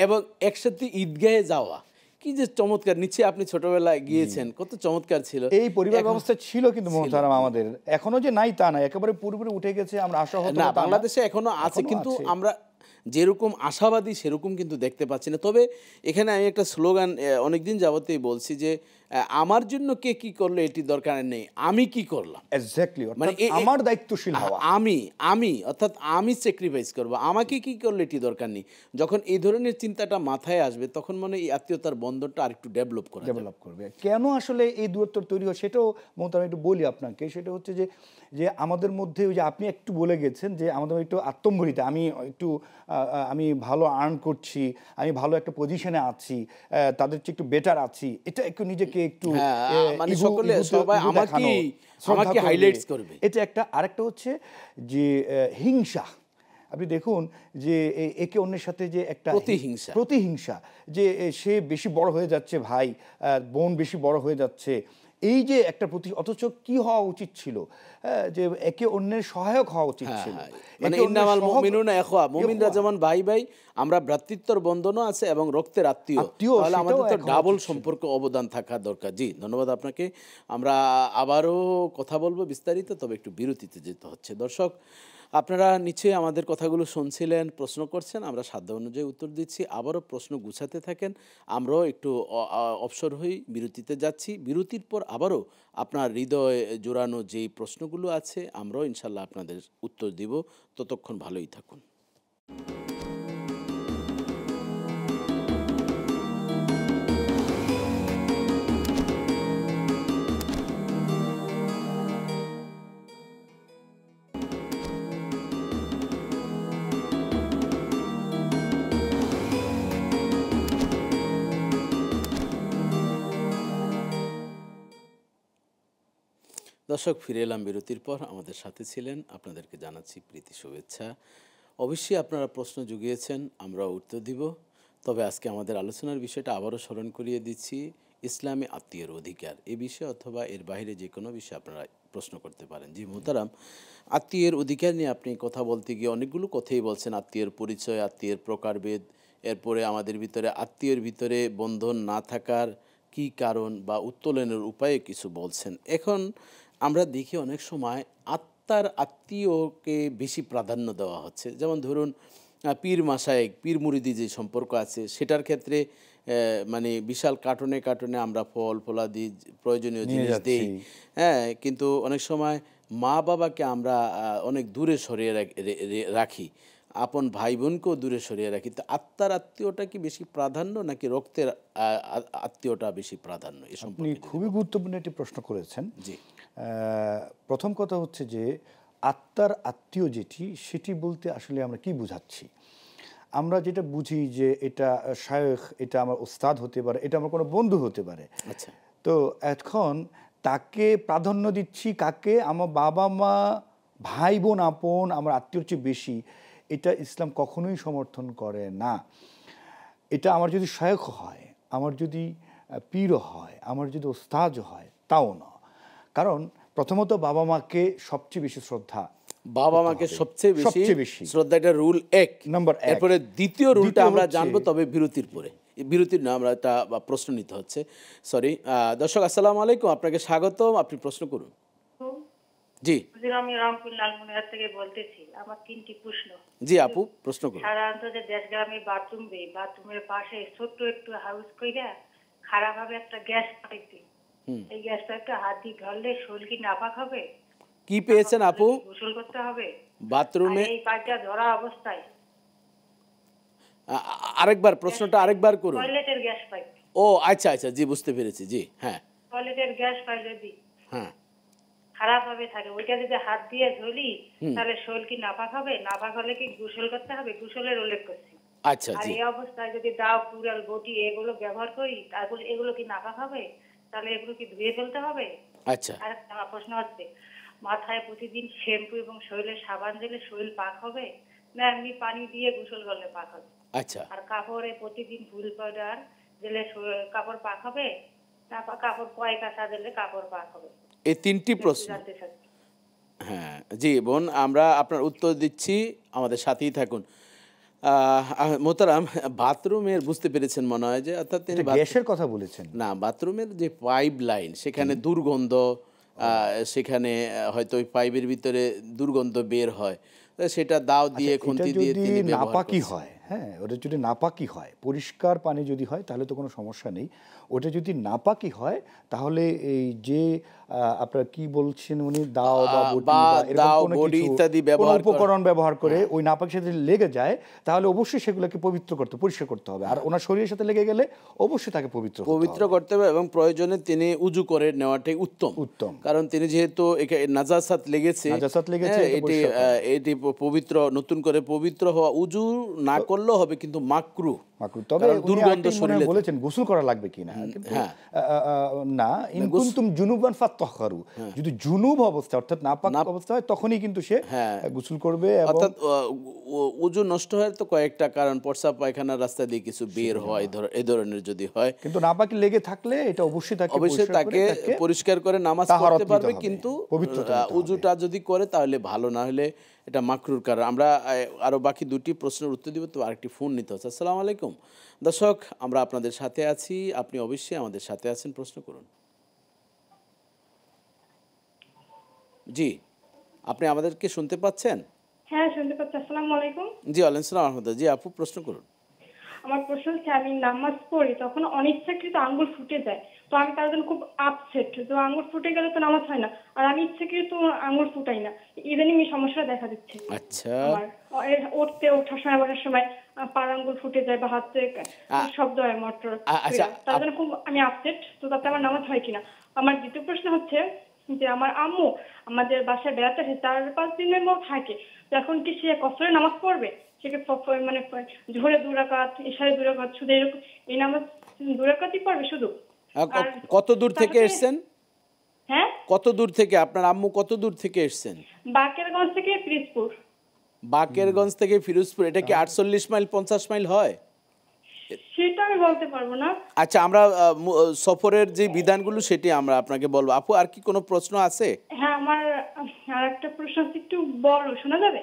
[SPEAKER 1] এবং একসাথে ঈদগাহে যাওয়া, কি যে চমৎকার। নিচে আপনি ছোটবেলায় গিয়েছেন, কত চমৎকার ছিল
[SPEAKER 2] এই পরিবার ব্যবস্থা ছিল। কিন্তু মোহতারাম আমাদের এখনো যে নাই তা না, একেবারে পুরোপুরি উঠে গেছে আমরা আশা হতো
[SPEAKER 1] না, বাংলাদেশে এখনো আছে, কিন্তু আমরা যেরকম আশাবাদী সেরকম কিন্তু দেখতে পাচ্ছি না। তবে এখানে আমি একটা স্লোগান অনেকদিন যাবতেই বলছি যে আমার জন্য কে কি করলো এটি দরকার নেই, আমি কি করলাম,
[SPEAKER 2] এক্স্যাক্টলি, মানে আমার দায়িত্বশীল হওয়া,
[SPEAKER 1] আমি অর্থাৎ আমি স্যাক্রিফাইস করব, আমাকে কি করলো এটি দরকার নেই। যখন এই ধরনের চিন্তাটা মাথায় আসবে তখন মনে এই আত্মীয়তার বন্ধনটা আরেকটু ডেভেলপ করবে।
[SPEAKER 2] কেন আসলে এই দূরত্ব তৈরি হয় সেটাও আমি একটু বলি আপনাকে। সেটা হচ্ছে যে আমাদের মধ্যে ওই যে আপনি একটু বলে গেছেন যে আমাদের একটু আত্মম্বরিতা, আমি ভালো আর্ন করছি, আমি ভালো একটা পজিশনে আছি, তাদের চেয়ে একটু বেটার আছি, এটা একটু নিজেকে একটু
[SPEAKER 1] মানে সবাই আমাকে হাইলাইটস করবে,
[SPEAKER 2] এটা একটা। আরেকটা হচ্ছে যে হিংসা। আপনি দেখুন যে একে অন্যের সাথে যে একটা প্রতিহিংসা, যে সে বেশি বড় হয়ে যাচ্ছে, ভাই বোন বেশি বড় হয়ে যাচ্ছে, এই যে একটা অথচ কি হওয়া উচিত ছিল, যে একে অন্যের সহায়ক হওয়া উচিত ছিল।
[SPEAKER 1] মানে ইন্নামাল মুমিনুনা ইখওয়া, মুমিনরা যেমন ভাই ভাই, আমরা ভ্রাতৃত্বর বন্ধনও আছে এবং রক্তের আত্মীয়, তাহলে আমাদের তো ডাবল সম্পর্ক অবদান থাকা দরকার। জি, ধন্যবাদ আপনাকে। আমরা আবারও কথা বলবো বিস্তারিত, তবে একটু বিরতিতে যেতে হচ্ছে। দর্শক, আপনারা নিশ্চয়ই আমাদের কথাগুলো শুনছিলেন, প্রশ্ন করছেন, আমরা সাধ্য অনুযায়ী উত্তর দিচ্ছি। আবারও প্রশ্ন গুছাতে থাকেন, আমরাও একটু অবসর হই, বিরতিতে যাচ্ছি। বিরতির পর আবারও আপনার হৃদয় জোড়ানো যেই প্রশ্নগুলো আছে আমরাও ইনশাল্লাহ আপনাদের উত্তর দিব। ততক্ষণ ভালোই থাকুন। দর্শক, ফিরে এলাম বিরতির পর। আমাদের সাথে ছিলেন, আপনাদেরকে জানাচ্ছি প্রীতি শুভেচ্ছা। অবশ্যই আপনারা প্রশ্ন জুগিয়েছেন, আমরা উত্তর দিব। তবে আজকে আমাদের আলোচনার বিষয়টা আবারও স্মরণ করিয়ে দিচ্ছি, ইসলামী আত্মীয়ের অধিকার। এই বিষয়ে অথবা এর বাইরে যে কোনো বিষয়ে আপনারা প্রশ্ন করতে পারেন। জি মোহতারাম, আত্মীয়ের অধিকার নিয়ে আপনি কথা বলতে গিয়ে অনেকগুলো কথাই বলছেন, আত্মীয়ের পরিচয়, আত্মীয়ের প্রকারভেদ, এরপরে আমাদের ভিতরে আত্মীয়ের ভিতরে বন্ধন না থাকার কি কারণ বা উত্তোলনের উপায়ে কিছু বলছেন। এখন আমরা দেখি অনেক সময় আত্মার আত্মীয়কে বেশি প্রাধান্য দেওয়া হচ্ছে। যেমন ধরুন পীর মাশায়েখ, পীর মুরিদি যে সম্পর্ক আছে সেটার ক্ষেত্রে মানে বিশাল কার্টনে কার্টনে আমরা ফল ফলাদি প্রয়োজনীয় জিনিস দিই, হ্যাঁ, কিন্তু অনেক সময় মা বাবাকে আমরা অনেক দূরে সরিয়ে রাখি, আপন ভাই বোনকেও দূরে সরিয়ে রাখি। তো আত্মার আত্মীয়টা কি বেশি প্রাধান্য নাকি রক্তের আত্মীয়টা বেশি প্রাধান্য? এই সম্পর্কে
[SPEAKER 2] আপনি খুবই গুরুত্বপূর্ণ একটি প্রশ্ন করেছেন।
[SPEAKER 1] জি,
[SPEAKER 2] প্রথম কথা হচ্ছে যে আত্মার আত্মীয় সেটি বলতে আসলে আমরা কি বুঝাচ্ছি। আমরা যেটা বুঝি যে এটা শায়খ, এটা আমার ওস্তাদ হতে পারে, এটা আমার কোনো বন্ধু হতে পারে।
[SPEAKER 1] আচ্ছা,
[SPEAKER 2] তো এখন তাকে প্রাধান্য দিচ্ছি কাকে? আমার বাবা মা, ভাই বোন, আপন, আমার আত্মীয়র চেয়ে বেশি, এটা ইসলাম কখনোই সমর্থন করে না। এটা আমার যদি শায়খ হয়, আমার যদি পীর হয়, আমার যদি ওস্তাদ হয়, তাও না। কারণ প্রথমত বাবা মাকে সবচেয়ে বেশি শ্রদ্ধা,
[SPEAKER 1] বাবা মাকে সবচেয়ে বেশি শ্রদ্ধা, এটা রুল 1 নম্বর। এরপরে দ্বিতীয় রুলটা আমরা জানবো, তবে বিরতির পরে। বিরতির না, আমরা একটা প্রশ্ন নিতে হচ্ছে, সরি। দর্শক আসসালামু আলাইকুম, আপনাকে স্বাগতম, আপনি প্রশ্ন করুন। জি,
[SPEAKER 6] আমি রংপুর লালমনিরহাট থেকে বলতেছি। আমার 3টি প্রশ্ন।
[SPEAKER 1] জি আপু, প্রশ্ন করুন।
[SPEAKER 6] সাধারণত যে দেশগ্রামে বাথরুমের পাশে ছোট্ট একটু হাউস কইরা খারাপভাবে একটা গ্যাস পাইছি, এই গ্যাসটা একটা হাত দিয়ে ধরলে শরীর কি নাপাক হবে?
[SPEAKER 1] কি পেয়েছেন আপু?
[SPEAKER 6] গোসল করতে হবে
[SPEAKER 1] বাথরুমে
[SPEAKER 6] এই পাইপটা ধরা অবস্থায়?
[SPEAKER 1] আরেকবার প্রশ্নটা আরেকবার করুন।
[SPEAKER 6] টয়লেটের গ্যাস পাইপ,
[SPEAKER 1] ও আচ্ছা আচ্ছা, জি বুঝতে পেরেছি, জি হ্যাঁ
[SPEAKER 6] টয়লেটের গ্যাস পাইপ যদি
[SPEAKER 1] হ্যাঁ
[SPEAKER 6] খারাপ ভাবে থাকে, ওইটা যদি হাত দিয়ে ধরি তাহলে শরীর কি নাপাক হবে? নাপাক হলে কি গোসল করতে হবে? গোসলের উল্লেখ করছি।
[SPEAKER 1] আচ্ছা
[SPEAKER 6] আর
[SPEAKER 1] জি
[SPEAKER 6] এই অবস্থায় যদি দাও, কুড়াল, বটি এগুলো ব্যবহার করি, তারপর এগুলো কি নাপাক হবে? তাহলে এগুলো কি ধুয়ে ফেলতে হবে?
[SPEAKER 1] আচ্ছা
[SPEAKER 6] আর আমার প্রশ্ন হচ্ছে, মাথায় প্রতিদিন শ্যাম্পু এবং শরীরে সাবান দিলে শরীর পাক হবে, না এমনি পানি দিয়ে গোসল করলে পাক হবে?
[SPEAKER 1] আচ্ছা
[SPEAKER 6] আর কাপড়ে প্রতিদিন ফুল পাউডার দিলে কাপড় পাক হবে, না কাপড় কয় কাঁচা দিলে কাপড় পাক হবে?
[SPEAKER 1] এই তিনটি প্রশ্ন।
[SPEAKER 6] জানতে চাচ্ছি।
[SPEAKER 1] হ্যাঁ জি বোন, আমরা আপনার উত্তর দিচ্ছি, আমাদের সাথেই থাকুন। মোহতারাম, বাথরুমের বুঝতে পেরেছেন মনে হয়, যে অর্থাৎ তিনি
[SPEAKER 2] গ্যাসের কথা বলেছেন
[SPEAKER 1] না, বাথরুমের যে পাইপ লাইন সেখানে দুর্গন্ধ, সেখানে হয়তো ওই পাইপের ভিতরে দুর্গন্ধ বের হয়, তো সেটা দাও দিয়ে খুন্তি দিয়ে
[SPEAKER 2] যদি
[SPEAKER 1] তিনি ব্যবহার
[SPEAKER 2] নাপাকি
[SPEAKER 1] করছেন।
[SPEAKER 2] হয়, হ্যাঁ ওটা যদি নাপাকি হয়, পরিষ্কার পানি যদি হয় তাহলে তো কোনো সমস্যা নেই। ওটা যদি নাপাকি হয় তাহলে এই যে আপনারা কি বলছেন উনি দাও বা বটি
[SPEAKER 1] বা
[SPEAKER 2] বা এরকম
[SPEAKER 1] দাও,
[SPEAKER 2] কোনো
[SPEAKER 1] বটি
[SPEAKER 2] কিছু
[SPEAKER 1] ইত্যাদি
[SPEAKER 2] কোনো
[SPEAKER 1] ব্যবহার
[SPEAKER 2] উপকরণ ব্যবহার করে ওই নাপাকির সাথে লেগে যায়, তাহলে অবশ্যই সেগুলোকে পরিষ্কার করতে হবে। আর ওনার শরীরের সাথে লেগে গেলে অবশ্যই তাকে পবিত্র
[SPEAKER 1] করতে হবে এবং প্রয়োজনে তিনি উজু করে নেওয়াটাই উত্তম। কারণ তিনি যেহেতু নাজাসাত লেগেছে,
[SPEAKER 2] হ্যাঁ,
[SPEAKER 1] এটি পবিত্র, নতুন করে পবিত্র হওয়া, উজু না করলেও হবে, কিন্তু মাকরু।
[SPEAKER 2] তবে
[SPEAKER 1] দুর্গন্ধ শরীরে
[SPEAKER 2] বলেছেন গোসল করা লাগবে কিনা, কিন্তু না, ইন কুনতুম জুনুবান ফাত্তাহহারু, যদি জুনুব অবস্থা অর্থাৎ নাপাক অবস্থা হয় তখনই কিন্তু সে গোসল করবে।
[SPEAKER 1] অর্থাৎ উজু নষ্ট হয় তো কয়েকটা কারণ, প্রস্রাব পায়খানার রাস্তা দিয়ে কিছু বের হয়, এই ধরনের যদি হয়,
[SPEAKER 2] কিন্তু নাপাকি লেগে থাকলে এটা অবশ্যই
[SPEAKER 1] তাকে পরিষ্কার করে নামাজ পড়তে পারবে, কিন্তু উজুটা যদি করে তাহলে ভালো, না হলে এটা মাকরুর কারণ। আমরা আরো বাকি দুটি প্রশ্নের উত্তর দিব, তো আরেকটি ফোন নিতে হচ্ছে। আসসালামু আলাইকুম দর্শক, আমরা আপনাদের সাথে আছি, আপনি অবশ্যই আমাদের সাথে আছেন, প্রশ্ন করুন। জি, আপনি আমাদেরকে শুনতে পাচ্ছেন?
[SPEAKER 3] হ্যাঁ, শুনতে পাচ্ছি। আসসালামু আলাইকুম।
[SPEAKER 1] জি ওয়ালাইকুম আসসালাম আহমদুল্লাহ। জি আপু, প্রশ্ন করুন।
[SPEAKER 3] আমার প্রশ্ন হচ্ছে, আমি নামাজ পড়ি তখন অনিচ্ছাকৃত আঙ্গুল ফুটে যায়, তো আমি তার জন্য খুব আপসেট। তো আঙ্গুল ফুটে গেলে তো নামাজ হয় না, আর আমি ইচ্ছাকৃত আঙ্গুল ফুটাই না, ইদানিং এই সমস্যাটা দেখা দিচ্ছে।
[SPEAKER 1] আচ্ছা,
[SPEAKER 3] আমার ওঠার সময় বসার সময় পার আঙ্গুল ফুটে যায় বা হাতে শব্দ হয় মোটর, তার জন্য খুব আমি আপসেট। তো তাতে আমার নামাজ হয় কিনা। আমার দ্বিতীয় প্রশ্ন হচ্ছে যে, আমার আম্মু আমাদের বাসায় বেড়াতে আসে, 4-5 দিনের মতো থাকে, তো এখন কি সে কসরে নামাজ পড়বে? সেকে মানে জোহরে 2 রাকাত, ইশারে 2 রাকাত, শুধু এরকম এই নামাজ 2 রাকাতই পড়বে শুধু?
[SPEAKER 1] কত দূর থেকে এসেছেন?
[SPEAKER 3] হ্যাঁ,
[SPEAKER 1] কত দূর থেকে আপনার আম্মু, কত দূর থেকে এসেছেন?
[SPEAKER 3] বাকেরগঞ্জ থেকে পিরোজপুর।
[SPEAKER 1] বাকেরগঞ্জ থেকে ফিরোজপুর, এটা কি 48 মাইল 50 মাইল হয়?
[SPEAKER 3] সেটা আমি বলতে পারবো না।
[SPEAKER 1] আচ্ছা, আমরা সফরের যে বিধানগুলো সেটি আমরা আপনাকে বলবো। আপু, আর কি কোনো প্রশ্ন আছে?
[SPEAKER 3] হ্যাঁ, আমার আরেকটা প্রশ্ন একটু বড়, শোনা যাবে?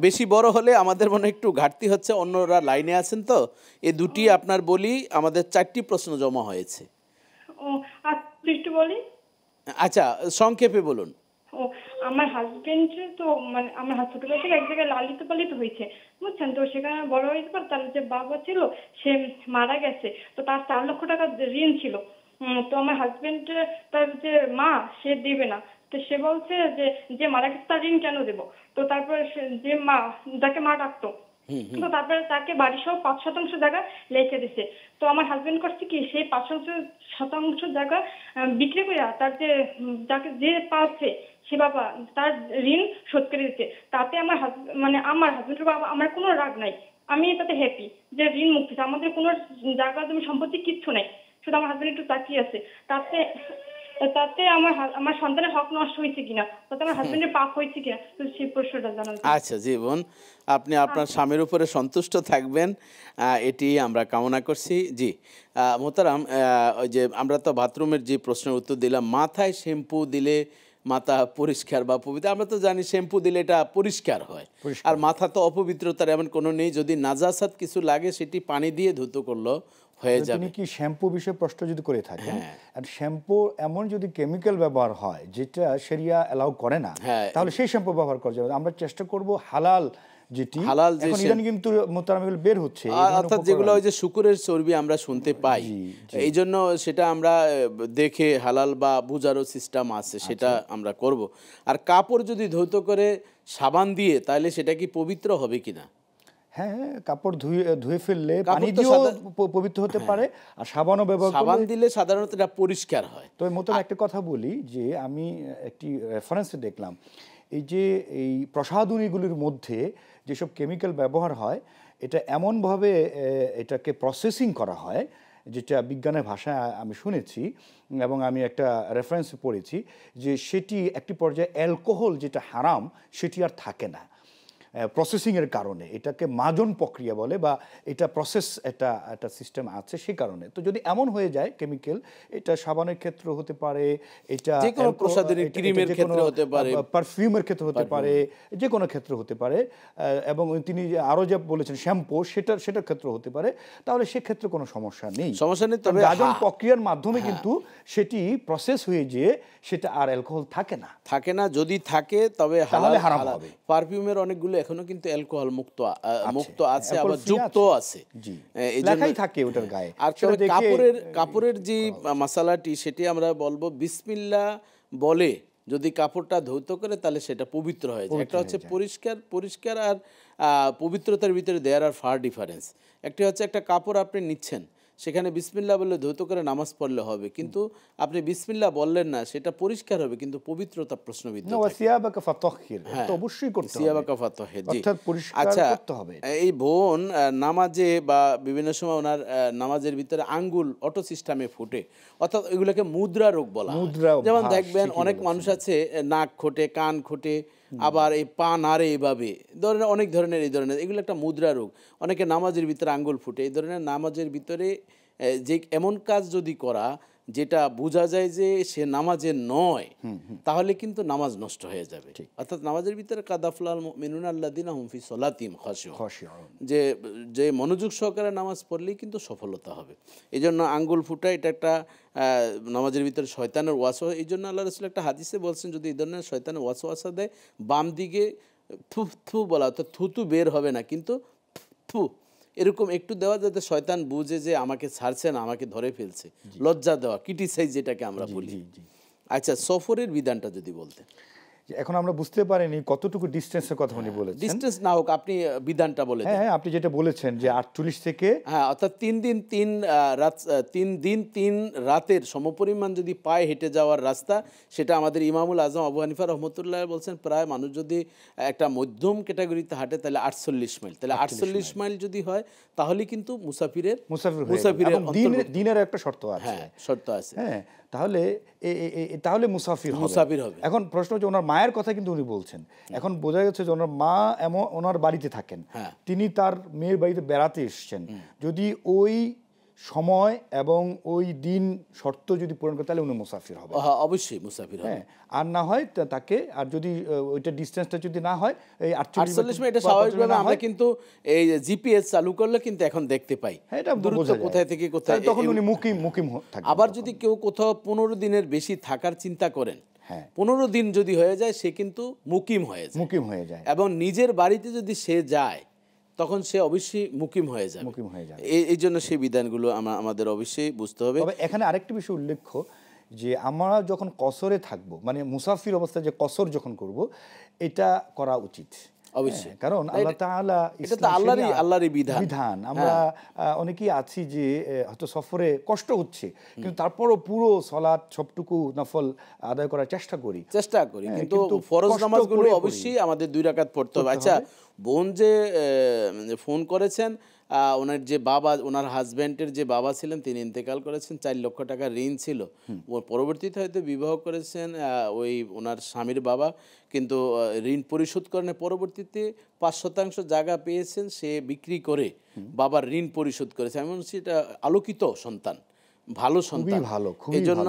[SPEAKER 1] বেশি বড় হলে আমাদের মনে একটু ঘাটতি হচ্ছে, অন্যরা লাইনে আছেন, তো এই দুটি আপনার বলি, আমাদের 4টি প্রশ্ন জমা হয়েছে।
[SPEAKER 3] ও আচ্ছা, একটু বলি।
[SPEAKER 1] আচ্ছা, সংক্ষেপে বলুন।
[SPEAKER 3] ও, আমার হাজবেন্ড তো মানে আমার ছোটবেলা থেকে এক জায়গায় লালিত পালিত হয়েছে, বুঝছেন, তো সেখানে বড় হয়েছে পর তার যে বাবা ছিল সে মারা গেছে, তো তার 4 লক্ষ টাকা ঋণ ছিল। তো আমার হাজবেন্ড, তার যে মা, সে দেবে না। তো সে বলছে যে মারা গেছে তার ঋণ কেন দেবো? তো তারপরে যে মা, যাকে মা ডাকতো, তো তারপরে তাকে বাড়ি সহ 5% জায়গা লিখে দিছে। তো আমার হাজবেন্ড করছে কি, সেই 5% জায়গা বিক্রি করে তার যাকে যে পাচ্ছে সে বাবা তার ঋণ শোধ করে দিচ্ছে। তাতে আমার আমার হাজবেন্ডের বাবা, আমার কোনো রাগ নাই, আমি তাতে হ্যাপি যে ঋণ মুক্তি। আমাদের কোনো জায়গা জমি সম্পত্তি কিচ্ছু নাই, শুধু আমার হাজবেন্ড একটু তাকিয়ে আছে। তাতে আমার সন্তানের হক নষ্ট হয়েছে কিনা, তাতে আমার হাজবেন্ডের পাপ হয়েছে কিনা, তো সেই প্রশ্নটা জানা।
[SPEAKER 1] আচ্ছা জীবন, আপনি আপনার স্বামীর উপরে সন্তুষ্ট থাকবেন, এটি আমরা কামনা করছি। জি মোহতারাম, ওই যে আমরা তো বাথরুমের যে প্রশ্নের উত্তর দিলাম, মাথায় শ্যাম্পু দিলে মাথা পরিষ্কার বা পবিত্র, আমরা তো জানি শ্যাম্পু দিলে এটা পরিষ্কার হয়, আর মাথা তো অপবিত্রতার এমন কোনো নেই। যদি নাজাসাত কিছু লাগে সেটি পানি দিয়ে ধুতো করলো হয়ে যাবে।
[SPEAKER 2] তিনি কি শ্যাম্পু বিষয়ে প্রশ্ন যদি করে থাকেন, আর শ্যাম্পু এমন যদি কেমিক্যাল ব্যবহার হয় যেটা শরিয়া অ্যালাউ করে না, তাহলে সেই শ্যাম্পু ব্যবহার করা যাবে। আমরা চেষ্টা করব হালাল, যেটি এখন ইদানিং কিন্তু মোতারামিগুলো বের হচ্ছে,
[SPEAKER 1] অর্থাৎ যেগুলো ওই যে শুকুরের চর্বি আমরা শুনতে পাই, এই জন্য সেটা আমরা দেখে হালাল বা বুঝারও সিস্টেম আছে, সেটা আমরা করব। আর কাপড় যদি ধৌত করে সাবান দিয়ে, তাহলে সেটা কি পবিত্র হবে কিনা?
[SPEAKER 2] হ্যাঁ, কাপড় ধুয়ে ধুয়ে ফেললে
[SPEAKER 1] কাপড়
[SPEAKER 2] পানি
[SPEAKER 1] তো
[SPEAKER 2] দিয়েও পবিত্র হতে পারে, আর সাবানও ব্যবহার
[SPEAKER 1] সাবান
[SPEAKER 2] করলে।
[SPEAKER 1] দিলে সাধারণত এটা পরিষ্কার হয়।
[SPEAKER 2] তবে মতন একটা কথা বলি যে আমি একটি রেফারেন্সে দেখলাম এই যে এই প্রসাধনীগুলির মধ্যে যেসব কেমিক্যাল ব্যবহার হয় এটা এমনভাবে এটাকে প্রসেসিং করা হয়, যেটা বিজ্ঞানের ভাষায় আমি শুনেছি এবং আমি একটা রেফারেন্স পড়েছি, যে সেটি একটি পর্যায়ে অ্যালকোহল যেটা হারাম সেটি আর থাকে না প্রসেসিংয়ের কারণে। এটাকে মাজন প্রক্রিয়া বলে, বা এটা প্রসেস একটা সিস্টেম আছে সেই কারণে। তো যদি এমন হয়ে যায় কেমিক্যাল, এটা সাবানের ক্ষেত্রে হতে পারে, এটা
[SPEAKER 1] যে কোনো প্রসাধনী ক্রিমের ক্ষেত্রে হতে পারে,
[SPEAKER 2] পারফিউমের ক্ষেত্রে হতে পারে, যে কোনো ক্ষেত্রে হতে পারে, এবং তিনি আরও যা বলেছেন শ্যাম্পু, সেটার ক্ষেত্রে হতে পারে, তাহলে সেক্ষেত্রে কোনো সমস্যা নেই।
[SPEAKER 1] তবে
[SPEAKER 2] গাজন প্রক্রিয়ার মাধ্যমে কিন্তু সেটি প্রসেস হয়ে যেয়ে সেটা আর অ্যালকোহল থাকে না।
[SPEAKER 1] যদি থাকে তবে
[SPEAKER 2] তাহলে হারাম হবে।
[SPEAKER 1] পারফিউমের অনেকগুলো এখনো কিন্তু অ্যালকোহল মুক্ত আছে, আবার যুক্ত আছে,
[SPEAKER 2] লেখাই থাকে ওটার গায়ে।
[SPEAKER 1] আর কাপড়ের যে মশলাটি সেটি আমরা বলবো বিসমিল্লাহ বলে যদি কাপড়টা ধৌত করে তাহলে সেটা পবিত্র হয়ে যায়। একটা হচ্ছে পরিষ্কার আর পবিত্রতার ভিতরে দেয়ার আর ফার ডিফারেন্স। একটি হচ্ছে একটা কাপড় আপনি নিচ্ছেন, সেখানে বিসমিল্লাহ বললে ধৌত করে নামাজ পড়লে হবে, কিন্তু আপনি বিসমিল্লাহ বললেন না, সেটা পরিষ্কার হবে কিন্তু পবিত্রতা প্রশ্নবিদ্ধ থাকে। আচ্ছা, এই বোন নামাজে বা বিভিন্ন সময় ওনার নামাজের ভিতরে আঙ্গুল অটো সিস্টেমে ফুটে, অর্থাৎ এগুলোকে মুদ্রা রোগ বলা হয়। যেমন দেখবেন অনেক মানুষ আছে নাক খোটে, কান খোটে, আবার এই পা নাড়ে, এভাবে অনেক ধরনের এগুলো একটা মুদ্রা রোগ। অনেকে নামাজের ভিতরে আঙ্গুল ফুটে, এই ধরনের নামাজের ভিতরে যে এমন কাজ যদি করা যেটা বোঝা যায় যে সে নামাজে নয়, তাহলে কিন্তু নামাজ নষ্ট হয়ে যাবে। অর্থাৎ নামাজের ভিতরে কাদাফলাল মুমিনুনা আল্লাযিনা হুম ফি সলাতিহিম খাশিউন, যে মনোযোগ সহকারে নামাজ পড়লেই কিন্তু সফলতা হবে। এই জন্য আঙ্গুল ফুটা এটা একটা নামাজের ভিতরে শয়তানের ওয়াসওয়াসা। এই জন্য আল্লাহ রাসূল একটা হাদিসে বলছেন যদি এই ধরনের শয়তানের ওয়াসওয়াসা দেয়, বাম দিকে থু থু বলা, অর্থাৎ থুতু বের হবে না কিন্তু থু এরকম একটু দেওয়া, যাতে শয়তান বুঝে যে আমাকে ছাড়ছে না, আমাকে ধরে ফেলছে, লজ্জা দেওয়া, ক্রিটিসাইজ যেটাকে আমরা বলি। আচ্ছা, সফরের বিধানটা যদি বলতেন।
[SPEAKER 2] এখন আমরা বুঝতে পারিনি কতটুকু ডিস্টেন্সের কথা উনি বলেছেন।
[SPEAKER 1] ডিস্টেন্স না হোক, আপনি বিধানটা বলে দেন।
[SPEAKER 2] হ্যাঁ, আপনি যেটা বলেছেন যে 48 থেকে,
[SPEAKER 1] হ্যাঁ, অর্থাৎ 3 দিন 3 রাতের সমপরিমাণ যদি পায়ে হেঁটে যাওয়ার রাস্তা, সেটা আমাদের ইমামুল আজম আবু হানিফা রহমতুল্লাহ বলছেন প্রায় মানুষ যদি একটা মধ্যম ক্যাটাগরিতে হাঁটে তাহলে 48 মাইল। তাহলে 48 মাইল যদি হয় তাহলে কিন্তু মুসাফিরের
[SPEAKER 2] দিনের একটা শর্ত আছে।
[SPEAKER 1] হ্যাঁ, শর্ত আছে।
[SPEAKER 2] হ্যাঁ, তাহলে মুসাফির হবে। এখন প্রশ্ন হচ্ছে ওনার মায়ের কথা কিন্তু উনি বলছেন। এখন বোঝা যাচ্ছে যে ওনার মা ওনার বাড়িতে থাকেন, তিনি তার মেয়ের বাড়িতে বেড়াতে এসছেন। যদি ওই সময় এবং ওই দিন শর্ত যদি পূরণ করে তাহলে উনি মুসাফির হবে,
[SPEAKER 1] অবশ্যই মুসাফির হবে।
[SPEAKER 2] আর না হয় তাকে, আর যদি ওইটা ডিস্টেন্সটা যদি না হয় এই
[SPEAKER 1] 48 মিনিট, এটা স্বাভাবিকভাবে আমরা কিন্তু এই জিপিএস চালু করলে কিন্তু এখন দেখতে পাই দূরত্ব কোথায় থেকে কোথায়,
[SPEAKER 2] তখন উনি মুকিম থাকেন।
[SPEAKER 1] আবার যদি কেউ কোথাও 15 দিনের বেশি থাকার চিন্তা করেন, 15 দিন যদি হয়ে যায় সে কিন্তু মুকিম হয়ে যায়, এবং নিজের বাড়িতে যদি সে যায় তখন সে অবশ্যই মুকিম হয়ে যাবে। এই জন্য সেই বিধানগুলো আমাদের অবশ্যই বুঝতে হবে।
[SPEAKER 2] তবে এখানে আরেকটি বিষয় উল্লেখ্য যে আমরা যখন কসরে থাকব, মানে মুসাফির অবস্থায় যে কসর যখন করব, এটা করা উচিত অবশ্যই, কারণ আল্লাহ তাআলা
[SPEAKER 1] এটা তো আল্লাহরই বিধান।
[SPEAKER 2] আমরা অনেকেই আছি যে হয়তো সফরে কষ্ট হচ্ছে, কিন্তু তারপরও পুরো সালাত সবটুকু নফল আদায় করার চেষ্টা করি,
[SPEAKER 1] কিন্তু ফরজ নামাজগুলো অবশ্যই আমাদের 2 রাকাত পড়তে হবে। আচ্ছা, বোন যে ফোন করেছেন, ওনার যে বাবা, ওনার হাজব্যান্ডের যে বাবা ছিলেন তিনি ইন্তেকাল করেছেন, 4 লক্ষ টাকা ঋণ ছিল। পরবর্তীতে হয়তো বিবাহ করেছেন ওই ওনার স্বামীর বাবা, কিন্তু ঋণ পরিশোধ করেন। পরবর্তীতে 5% জায়গা পেয়েছেন, সে বিক্রি করে বাবার ঋণ পরিশোধ করেছে। এমন সেটা আলোকিত সন্তান, ভালো সন্তান, এই জন্য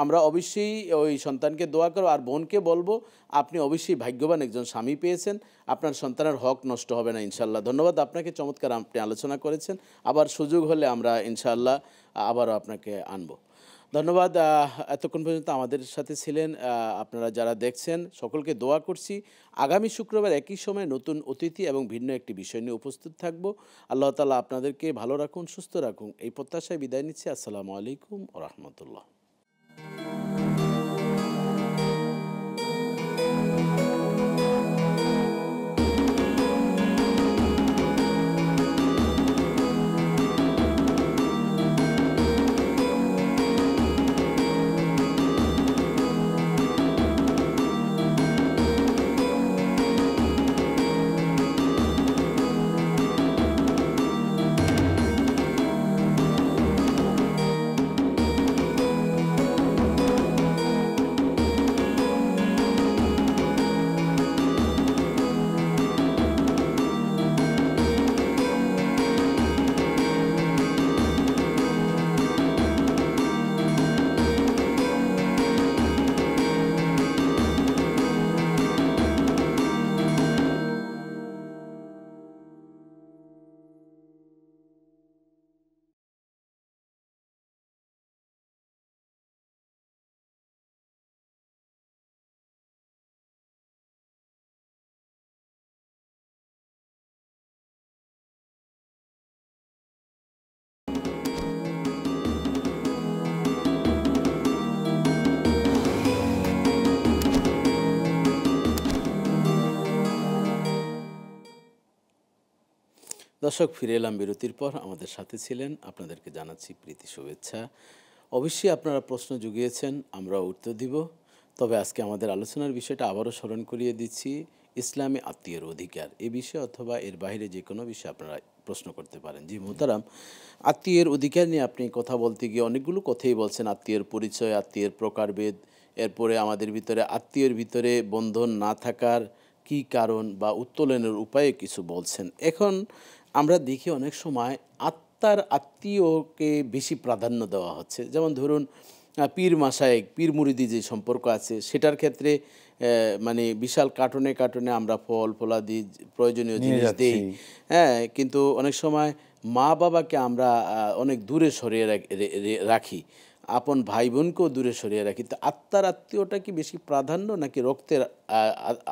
[SPEAKER 1] আমরা অবশ্যই ওই সন্তানকে দোয়া করব। আর বোনকে বলবো আপনি অবশ্যই ভাগ্যবান একজন স্বামী পেয়েছেন, আপনার সন্তানের হক নষ্ট হবে না ইনশাল্লাহ। ধন্যবাদ আপনাকে, চমৎকার আপনি আলোচনা করেছেন। আবার সুযোগ হলে আমরা ইনশাল্লাহ আবারও আপনাকে আনবো। ধন্যবাদ। এতক্ষণ পর্যন্ত আমাদের সাথে ছিলেন আপনারা যারা দেখছেন, সকলকে দোয়া করছি। আগামী শুক্রবার একই সময় নতুন অতিথি এবং ভিন্ন একটি বিষয় নিয়ে উপস্থিত থাকবো। আল্লাহ তাআলা আপনাদেরকে ভালো রাখুন, সুস্থ রাখুন, এই প্রত্যাশায় বিদায় নিচ্ছি। আসসালামু আলাইকুম ওয়া রাহমাতুল্লাহ। দর্শক, ফিরে এলাম বিরতির পর। আমাদের সাথে ছিলেন, আপনাদেরকে জানাচ্ছি প্রীতি শুভেচ্ছা। অবশ্যই আপনারা প্রশ্ন জুগিয়েছেন, আমরা উত্তর দিব। তবে আজকে আমাদের আলোচনার বিষয়টা আবারও স্মরণ করিয়ে দিচ্ছি, ইসলামী আত্মীয়ের অধিকার। এই বিষয়ে অথবা এর বাইরে যে কোনো বিষয়ে আপনারা প্রশ্ন করতে পারেন। জি মোহতারাম, আত্মীয়ের অধিকার নিয়ে আপনি কথা বলতে গিয়ে অনেকগুলো কথাই বলছেন। আত্মীয়ের পরিচয়, আত্মীয়ের প্রকারভেদ, এরপরে আমাদের ভিতরে আত্মীয়ের ভিতরে বন্ধন না থাকার কী কারণ বা উত্তোলনের উপায়ে কিছু বলছেন। এখন আমরা দেখি অনেক সময় আত্মার আত্মীয়কে বেশি প্রাধান্য দেওয়া হচ্ছে। যেমন ধরুন পীর মাশায়েখ, পীর মুরিদি যে সম্পর্ক আছে সেটার ক্ষেত্রে মানে বিশাল কার্টনে কার্টনে আমরা ফল ফলাদি প্রয়োজনীয় জিনিস দিই, হ্যাঁ, কিন্তু অনেক সময় মা বাবাকে আমরা অনেক দূরে সরিয়ে রাখি, আপন ভাই বোনকেও দূরে সরিয়ে রাখি। তো আত্মার আত্মীয়টা কি বেশি প্রাধান্য নাকি রক্তের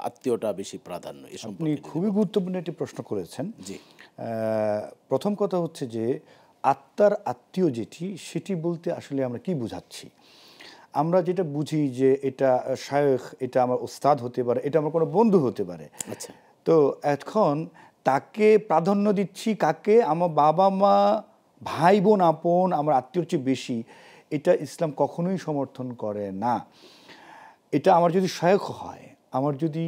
[SPEAKER 1] আত্মীয়টা বেশি প্রাধান্য? এ
[SPEAKER 2] আপনি
[SPEAKER 1] সম্পর্কে
[SPEAKER 2] খুবই গুরুত্বপূর্ণ একটি প্রশ্ন করেছেন।
[SPEAKER 1] জি।
[SPEAKER 2] প্রথম কথা হচ্ছে যে আত্মার আত্মীয় যেটি, সেটি বলতে আসলে আমরা কি বুঝাচ্ছি? আমরা যেটা বুঝি যে এটা শায়খ, এটা আমার ওস্তাদ হতে পারে, এটা আমার কোনো বন্ধু হতে পারে।
[SPEAKER 1] আচ্ছা।
[SPEAKER 2] তো এখন তাকে প্রাধান্য দিচ্ছি কাকে? আমার বাবা মা, ভাই বোন, আপন, আমার আত্মীয়র চেয়ে বেশি, এটা ইসলাম কখনোই সমর্থন করে না। এটা আমার যদি শায়খ হয়, আমার যদি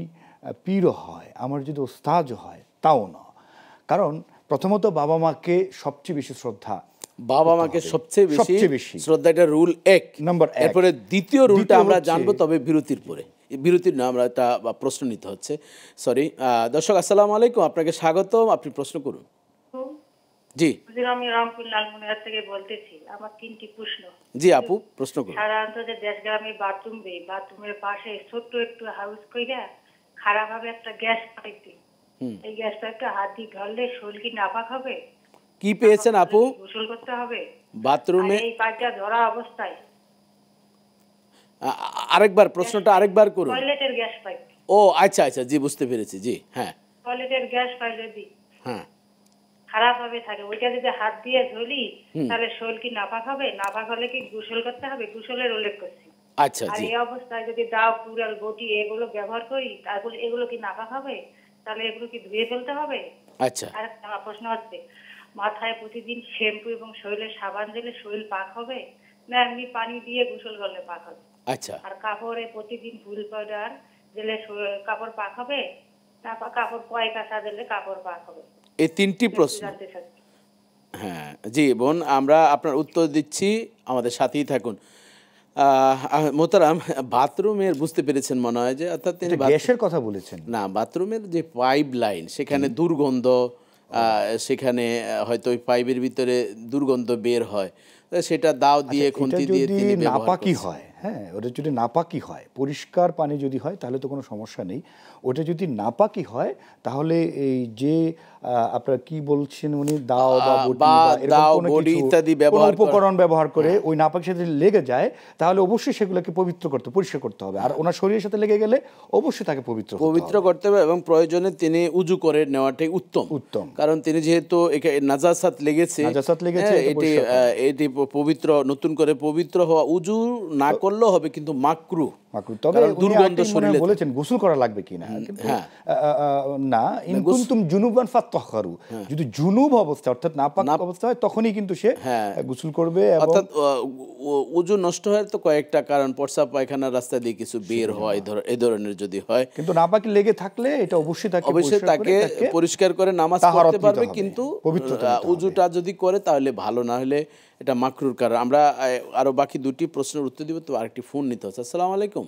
[SPEAKER 2] পীর হয়, আমার যদি ওস্তাদ হয়, তাও না। কারণ প্রথমত বাবা মাকে সবচেয়ে বেশি শ্রদ্ধা,
[SPEAKER 1] বাবা মাকে সবচেয়ে বেশি শ্রদ্ধা, এটা রুল 1
[SPEAKER 2] নাম্বার 1।
[SPEAKER 1] এরপরে দ্বিতীয় রুলটা আমরা জানবো, তবে বিরতির পরে। বিরতির না, আমরা একটা প্রশ্ন নিতে হচ্ছে। সরি দর্শক, আসসালামু আলাইকুম, আপনাকে স্বাগতম, আপনি প্রশ্ন করুন। জি
[SPEAKER 6] আমি রংপুর লালমনিরহাট থেকে বলতেছি। আমার 3টি প্রশ্ন।
[SPEAKER 1] জি আপু, প্রশ্ন করুন।
[SPEAKER 6] সাধারণত যে দেশ গ্রামে বাথরুম দেই, বাথরুমের পাশে ছোট্ট একটু হাউস কইরা খারাপ ভাবে একটা গ্যাস পাইছি। এই গ্যাসটা একটা হাত দিয়ে ধরলে শরীর কি নাপাক হবে?
[SPEAKER 1] কি পেয়েছেন আপু?
[SPEAKER 6] গোসল করতে হবে
[SPEAKER 1] বাথরুমে?
[SPEAKER 6] এই পাইপটা ধরা অবস্থায়।
[SPEAKER 1] আরেকবার প্রশ্নটা আরেকবার করুন।
[SPEAKER 6] টয়লেটের গ্যাস পাইপ।
[SPEAKER 1] ও আচ্ছা আচ্ছা, জি বুঝতে পেরেছি। জি হ্যাঁ,
[SPEAKER 6] টয়লেটের গ্যাস পাইপ যদি
[SPEAKER 1] হ্যাঁ
[SPEAKER 6] খারাপ ভাবে থাকে, ওইটা যদি হাত দিয়ে ধরি তাহলে শরীর কি নাপাক হবে? নাপাক হলে কি গোসল করতে হবে? গোসলের উল্লেখ করছি।
[SPEAKER 1] আচ্ছা।
[SPEAKER 6] আর
[SPEAKER 1] জি,
[SPEAKER 6] এই অবস্থায় যদি দাও, কুড়াল, বটি এগুলো ব্যবহার করি, তারপর এগুলো কি নাপাক হবে? তাহলে এগুলো কি ধুয়ে ফেলতে হবে?
[SPEAKER 1] আচ্ছা।
[SPEAKER 6] আর একটা প্রশ্ন হচ্ছে, মাথায় প্রতিদিন শ্যাম্পু এবং শরীরে সাবান দিলে শরীর পাক হবে, না এমনি পানি দিয়ে গোসল করলে পাক হবে?
[SPEAKER 1] আচ্ছা।
[SPEAKER 6] আর কাপড়ে প্রতিদিন হুইল পাউডার দিলে কাপড় পাক হবে, না কাপড় পয় কাঁচা দিলে কাপড় পাক হবে?
[SPEAKER 1] এই 3টি প্রশ্ন।
[SPEAKER 6] জানতে চাচ্ছি।
[SPEAKER 1] হ্যাঁ জি বোন, আমরা আপনার উত্তর দিচ্ছি, আমাদের সাথেই থাকুন। মোহতারাম, বাথরুমের বুঝতে পেরেছেন মনে হয় যে, অর্থাৎ তিনি
[SPEAKER 2] গ্যাসের কথা বলেছেন
[SPEAKER 1] না, বাথরুমের যে পাইপ লাইন, সেখানে দুর্গন্ধ, সেখানে হয়তো ওই পাইপের ভিতরে দুর্গন্ধ বের হয়, সেটা দাও দিয়ে খুন্তি দিয়ে তিনি ব্যবহার
[SPEAKER 2] নাপাকি
[SPEAKER 1] করছেন।
[SPEAKER 2] হয়, হ্যাঁ, ওটা যদি নাপাকি হয়, পরিষ্কার পানি যদি হয় তাহলে তো কোনো সমস্যা নেই। ওটা যদি নাপাকি হয় তাহলে এই যে আপনারা কি বলছেন, উনি দাও বা বটি বা এরকম কোনো
[SPEAKER 1] বডি
[SPEAKER 2] কিছু,
[SPEAKER 1] ইত্যাদি
[SPEAKER 2] কোনো
[SPEAKER 1] ব্যবহার
[SPEAKER 2] উপকরণ ব্যবহার করে ওই নাপাকির সাথে লেগে যায়, তাহলে অবশ্যই সেগুলোকে পবিত্র করতে, পরিষ্কার করতে হবে। আর ওনার শরীরের সাথে লেগে গেলে অবশ্যই তাকে পবিত্র
[SPEAKER 1] করতে হবে এবং প্রয়োজনে তিনি উজু করে নেওয়াটাই উত্তম। কারণ তিনি যেহেতু নাজাসাত লেগেছে, এটি পবিত্র, নতুন করে পবিত্র হওয়া, উজু না করলেও হবে, কিন্তু মাকরু।
[SPEAKER 2] তবে
[SPEAKER 1] দুর্গন্ধ শরীরে
[SPEAKER 2] বলেছেন গোসল করা লাগবে কিনা, না, ইন কুনতুম জুনুবান ফাত্তাহহারু, যদি জুনুব অবস্থা অর্থাৎ নাপাক অবস্থা হয় তখনই কিন্তু সে গোসল করবে।
[SPEAKER 1] অর্থাৎ উজু নষ্ট হয় তো কয়েকটা কারণ, প্রস্রাব পায়খানার রাস্তা দিয়ে কিছু বের হয়, এই ধরনের যদি হয়,
[SPEAKER 2] কিন্তু নাপাকি লেগে থাকলে এটা অবশ্যই
[SPEAKER 1] তাকে পরিষ্কার করে নামাজ পড়তে পারবে, কিন্তু উজুটা যদি করে তাহলে ভালো, না হলে এটা মাকরুর কারণ। আমরা আরো বাকি 2টি প্রশ্নের উত্তর দিব, তো আরেকটি ফোন নিতে হচ্ছে। আসসালামু আলাইকুম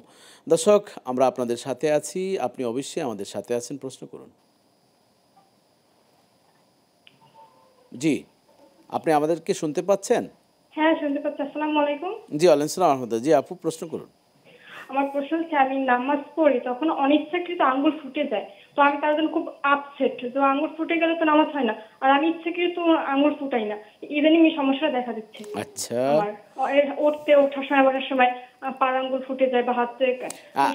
[SPEAKER 1] দর্শক, আমরা আপনাদের সাথে আছি, আপনি অবশ্যই আমাদের সাথে আছেন, প্রশ্ন করুন। জি, আপনি আমাদেরকে শুনতে পাচ্ছেন?
[SPEAKER 3] হ্যাঁ, শুনতে পাচ্ছি। আসসালামু আলাইকুম।
[SPEAKER 1] জি ওয়ালাইকুম আসসালাম আহমদুল্লাহ। জি আপু, প্রশ্ন করুন।
[SPEAKER 3] আমার প্রশ্ন হচ্ছে, আমি নামাজ পড়ি, তখন অনিচ্ছাকৃত আঙ্গুল ফুটে যায়, তো আমি তার জন্য খুব আপসেট। তো আঙ্গুল ফুটে গেলে তো নামাজ হয় না, আর আমি ইচ্ছাকৃত আঙ্গুল ফুটাই না, ইদানিং এই সমস্যা দেখা দিচ্ছে।
[SPEAKER 1] আচ্ছা,
[SPEAKER 3] ওঠার সময়, বসার সময় পার আঙ্গুল ফুটে যায় বা হাতে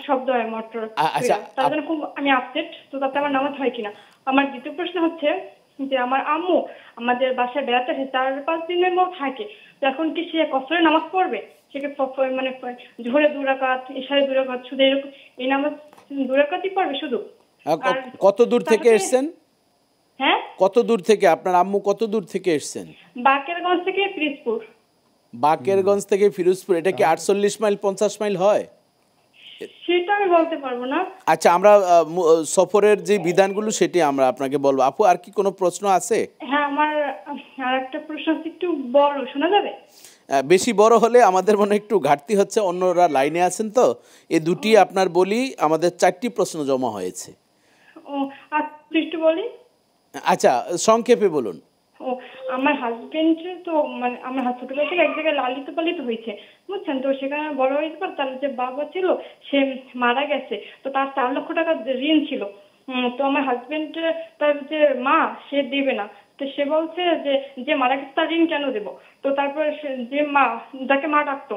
[SPEAKER 3] শব্দ হয় মোটর, তার জন্য খুব আমি আপসেট। তো তাতে আমার নামাজ হয় কিনা? আমার দ্বিতীয় প্রশ্ন হচ্ছে যে, আমার আম্মু আমাদের বাসায় বেড়াতে আসে, 4-5 দিনের মতো থাকে, তো এখন কি সে কসরে নামাজ পড়বে? মানে জোহরে 2 রাকাত, ইশারে 2 রাকাত, শুধু এরকম এই নামাজ 2 রাকাতই পড়বে শুধু?
[SPEAKER 1] কত দূর থেকে এসেছেন?
[SPEAKER 3] হ্যাঁ,
[SPEAKER 1] কত দূর থেকে আপনার আম্মু কত দূর থেকে এসেছেন?
[SPEAKER 3] বাকেরগঞ্জ থেকে পিরিজপুর।
[SPEAKER 1] বাকেরগঞ্জ থেকে ফিরোজপুর, এটা কি 48 মাইল 50 মাইল হয়?
[SPEAKER 3] সেটা আমি বলতে পারবো না।
[SPEAKER 1] আচ্ছা, আমরা সফরের যে বিধানগুলো সেটি আমরা আপনাকে বলবো। আপু, আর কি কোনো প্রশ্ন আছে?
[SPEAKER 3] হ্যাঁ, আমার আর একটা প্রশ্ন আছে, একটু বড়, শোনা যাবে?
[SPEAKER 1] বেশি বড় হলে আমাদের মনে একটু ঘাটতি হচ্ছে, অন্যরা লাইনে আছেন তো। এই দুটি আপনার বলি, আমাদের 4টি প্রশ্ন জমা হয়েছে।
[SPEAKER 3] ও আচ্ছা, একটু বলি।
[SPEAKER 1] আচ্ছা, সংক্ষেপে বলুন।
[SPEAKER 3] ও, আমার হাজবেন্ড তো মানে আমার ছোটবেলা থেকে এক জায়গায় লালিত পালিত হয়েছে, বুঝছেন? তো সেখানে বড় হয়েছে পর তার যে বাবা ছিল সে মারা গেছে, তো তার 4 লক্ষ টাকা ঋণ ছিল। তো আমার হাজবেন্ড, তার যে মা, সে দেবে না। তো সে বলছে যে যে মারা গেছে তার ঋণ কেন দেবো? তো তারপরে যে মা, যাকে মা ডাকতো,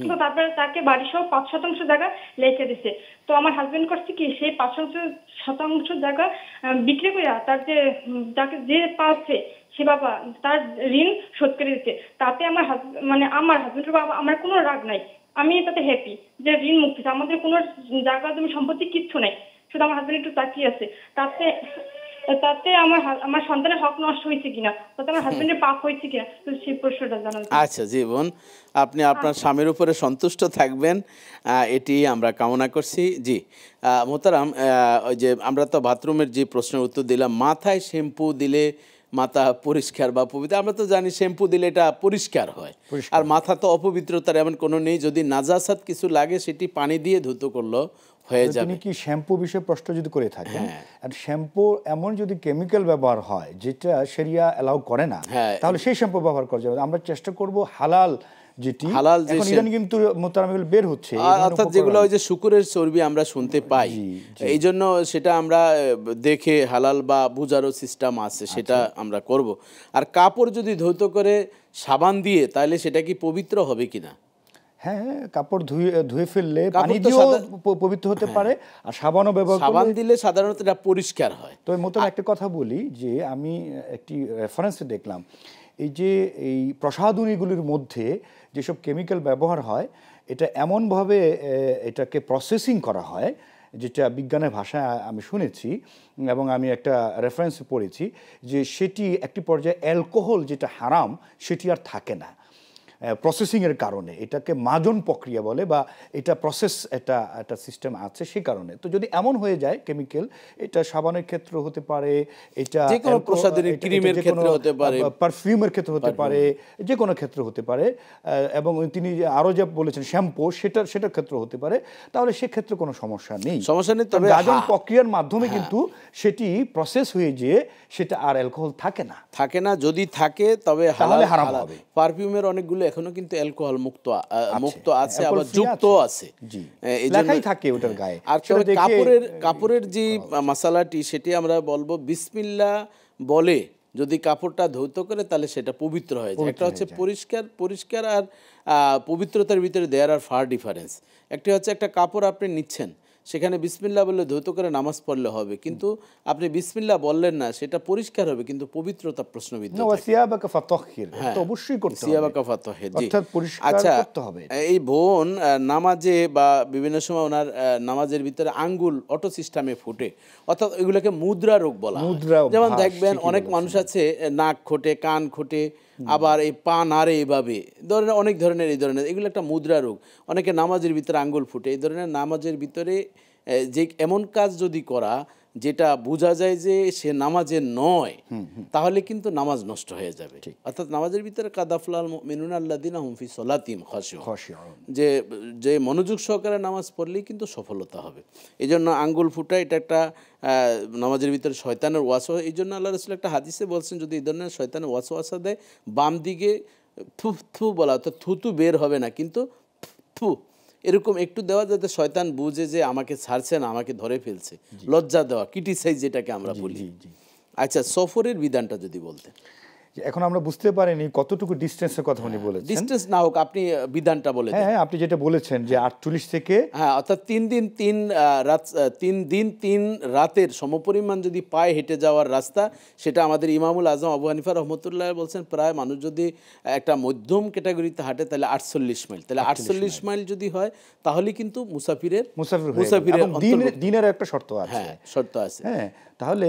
[SPEAKER 3] তো তারপরে তাকে বাড়ি সহ 5% জায়গা লিখে দিছে। তো আমার হাজবেন্ড করছে কি, সেই 5% জায়গা বিক্রি করে তার যে যাকে যে পাচ্ছে সে বাবা তার ঋণ শোধ করে দিচ্ছে। তাতে আমার মানে আমার হাজবেন্ডের বাবা, আমার কোনো রাগ নাই, আমি তাতে হ্যাপি যে ঋণ মুক্তি। আমাদের কোনো জায়গা জমি সম্পত্তি কিচ্ছু নাই, শুধু আমার হাজবেন্ড একটু তাকিয়ে আছে। তাতে তাতে আমার সন্তানের হক নষ্ট হয়েছে কিনা, তাতে আমার হাজবেন্ডের পাপ হয়েছে কিনা, তো সেই প্রশ্নটা জানার।
[SPEAKER 1] আচ্ছা জীবন, আপনি আপনার স্বামীর উপরে সন্তুষ্ট থাকবেন, এটি আমরা কামনা করছি। জি মোহতারাম, ওই যে আমরা তো বাথরুমের যে প্রশ্নের উত্তর দিলাম, মাথায় শ্যাম্পু দিলে মাথা পরিষ্কার বা পবিত্র, আমরা তো জানি শ্যাম্পু দিলে এটা পরিষ্কার হয়, আর মাথা তো অপবিত্রতার এমন কোনো নেই। যদি নাজাসাত কিছু লাগে সেটি পানি দিয়ে ধুত করলো হয়ে যাবে।
[SPEAKER 2] তিনি কি শ্যাম্পু বিষয়ে প্রশ্ন যদি করে থাকেন, আর শ্যাম্পু এমন যদি কেমিক্যাল ব্যবহার হয় যেটা শরিয়া অ্যালাউ করে না, তাহলে সেই শ্যাম্পু ব্যবহার করা যাবে। আমরা চেষ্টা করব হালাল, যেটি এখন ইদানিং কিন্তু মোহতারাম বের হচ্ছে,
[SPEAKER 1] অর্থাৎ যেগুলো ওই যে শুকুরের চর্বি আমরা শুনতে পাই, এই জন্য সেটা আমরা দেখে হালাল বা বুঝারও সিস্টেম আছে, সেটা আমরা করব। আর কাপড় যদি ধৌত করে সাবান দিয়ে, তাহলে সেটা কি পবিত্র হবে কিনা?
[SPEAKER 2] হ্যাঁ, কাপড় ধুয়ে ফেললে পানি দিয়েও পবিত্র হতে পারে, আর সাবানও ব্যবহার করলে,
[SPEAKER 1] সাবান দিলে সাধারণত এটা পরিষ্কার হয়।
[SPEAKER 2] তো মোহতারাম একটা কথা বলি, যে আমি একটি রেফারেন্সে দেখলাম, এই যে এই প্রসাধনীগুলির মধ্যে যেসব কেমিক্যাল ব্যবহার হয়, এটা এমনভাবে এটাকে প্রসেসিং করা হয়, যেটা বিজ্ঞানের ভাষায় আমি শুনেছি এবং আমি একটা রেফারেন্সে পড়েছি, যে সেটি একটি পর্যায়ে অ্যালকোহল যেটা হারাম সেটি আর থাকে না প্রসেসিংয়ের কারণে। এটাকে মাজন প্রক্রিয়া বলে, বা এটা প্রসেস একটা সিস্টেম আছে সে কারণে। তো যদি এমন হয়ে যায় কেমিক্যাল, এটা সাবানের ক্ষেত্রে হতে পারে, এটা
[SPEAKER 1] যে কোনো প্রসাধনী ক্রিমের ক্ষেত্রে হতে পারে,
[SPEAKER 2] পারফিউমের ক্ষেত্রে হতে পারে, যে কোনো ক্ষেত্রে হতে পারে, এবং তিনি আরও যা বলেছেন শ্যাম্পু, সেটার ক্ষেত্রে হতে পারে, তাহলে সেক্ষেত্রে কোনো সমস্যা নেই।
[SPEAKER 1] তবে
[SPEAKER 2] মাজন প্রক্রিয়ার মাধ্যমে কিন্তু সেটি প্রসেস হয়ে যেয়ে সেটা আর অ্যালকোহল থাকে না। যদি থাকে তবে হারাম হবে।
[SPEAKER 1] পারফিউমের অনেকগুলো এখনো কিন্তু অ্যালকোহল মুক্ত আছে, আবার যুক্ত আছে,
[SPEAKER 2] লেখাই থাকে ওটার গায়ে।
[SPEAKER 1] আর কাপড়ের যে মশালাটি, সেটি আমরা বলবো বিসমিল্লাহ বলে যদি কাপড়টা ধৌত করে, তাহলে সেটা পবিত্র হয়ে যায়। একটা হচ্ছে পরিষ্কার আর পবিত্রতার ভিতরে দেয়ার আর ফার ডিফারেন্স। একটি হচ্ছে একটা কাপড় আপনি নিচ্ছেন, সেখানে বিসমিল্লাহ বলে ধৌত করে নামাজ পড়লে হবে, কিন্তু আপনি বিসমিল্লাহ বললেন না, সেটা পরিষ্কার হবে কিন্তু পবিত্রতা প্রশ্নবিদ্ধ থাকে। আচ্ছা, এই বোন নামাজে বা বিভিন্ন সময় ওনার নামাজের ভিতরে আঙ্গুল অটো সিস্টেমে ফুটে, অর্থাৎ এগুলোকে মুদ্রা রোগ বলা হয়। যেমন দেখবেন অনেক মানুষ আছে নাক খোটে, কান খোটে, আবার এই পা নাড়ে, এইভাবে অনেক ধরনের এগুলো একটা মুদ্রা রোগ। অনেকে নামাজের ভিতরে আঙ্গুল ফুটে, এই ধরনের নামাজের ভিতরে যে এমন কাজ যদি করা যেটা বোঝা যায় যে সে নামাজের নয়, তাহলে কিন্তু নামাজ নষ্ট হয়ে যাবে। অর্থাৎ নামাজের ভিতরে কাদাফলাল মুমিনুনা আল্লাযিনা হুম ফি সলাতিহিম খাশিউন, যে মনোযোগ সহকারে নামাজ পড়লেই কিন্তু সফলতা হবে। এই জন্য আঙ্গুল ফুটা এটা একটা নামাজের ভিতরে শয়তানের ওয়াসওয়াসা। এই জন্য আল্লাহ রাসূল একটা হাদিসে বলছেন, যদি এই ধরনের শয়তানের ওয়াসওয়াসা দেয়, বাম দিকে থু থু বলা, অর্থাৎ থুতু বের হবে না, কিন্তু থু এরকম একটু দেওয়া, যাতে শয়তান বুঝে যে আমাকে ছাড়ছে না, আমাকে ধরে ফেলছে, লজ্জা দেওয়া, ক্রিটিসাইজ যেটাকে আমরা বলি। আচ্ছা, সফরের বিধানটা যদি বলতেন।
[SPEAKER 2] এখন আমরা বুঝতে পারিনি কতটুকু ডিস্টেন্সের কথা উনি বলেছেন।
[SPEAKER 1] ডিস্টেন্স না হোক, আপনি বিধানটা বলে দেন।
[SPEAKER 2] হ্যাঁ, আপনি যেটা বলেছেন যে 48 থেকে,
[SPEAKER 1] হ্যাঁ, অর্থাৎ 3 দিন 3 রাতের সমপরিমাণ যদি পায়ে হেঁটে যাওয়ার রাস্তা, সেটা আমাদের ইমামুল আজম আবু হানিফা রহমতুল্লাহ বলছেন, প্রায় মানুষ যদি একটা মধ্যম ক্যাটাগরিতে হাঁটে তাহলে 48 মাইল। তাহলে 48 মাইল যদি হয়, তাহলে কিন্তু মুসাফিরের
[SPEAKER 2] দিনের একটা শর্ত আছে।
[SPEAKER 1] হ্যাঁ, শর্ত আছে।
[SPEAKER 2] হ্যাঁ, তাহলে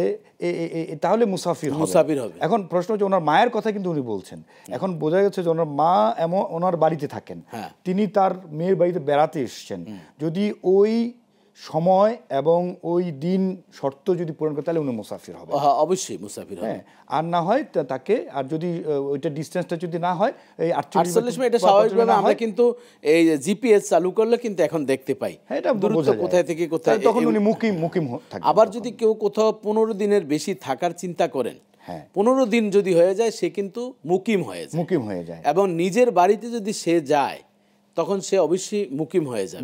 [SPEAKER 2] তাহলে মুসাফির
[SPEAKER 1] মুসাফির হবে।
[SPEAKER 2] এখন প্রশ্ন হচ্ছে ওনার মায়ের কথা কিন্তু উনি বলছেন, এখন বোঝা যাচ্ছে যে ওনার মা এমন ওনার বাড়িতে থাকেন, তিনি তার মেয়ের বাড়িতে বেড়াতে এসেছেন, যদি ওই সময় এবং ওই দিন শর্ত যদি পূরণ করে তাহলে উনি মুসাফির হবে,
[SPEAKER 1] অবশ্যই মুসাফির হবে।
[SPEAKER 2] আর না হয় তাকে, আর যদি ওইটা ডিসটেন্সটা যদি না হয় এই
[SPEAKER 1] 48 মিনিট, এটা স্বাভাবিকভাবে আমরা কিন্তু এই জিপিএস চালু করলে কিন্তু এখন দেখতে পাই দূরত্ব কোথায় থেকে কোথায়,
[SPEAKER 2] তখন উনি মুকিম থাকবেন।
[SPEAKER 1] আবার যদি কেউ কোথাও 15 দিনের বেশি থাকার চিন্তা করেন, 15 দিন যদি হয়ে যায় সে কিন্তু মুকিম হয়ে যায়, এবং নিজের বাড়িতে যদি সে যায় তখন সে অবশ্যই মুকিম হয়ে যাবে।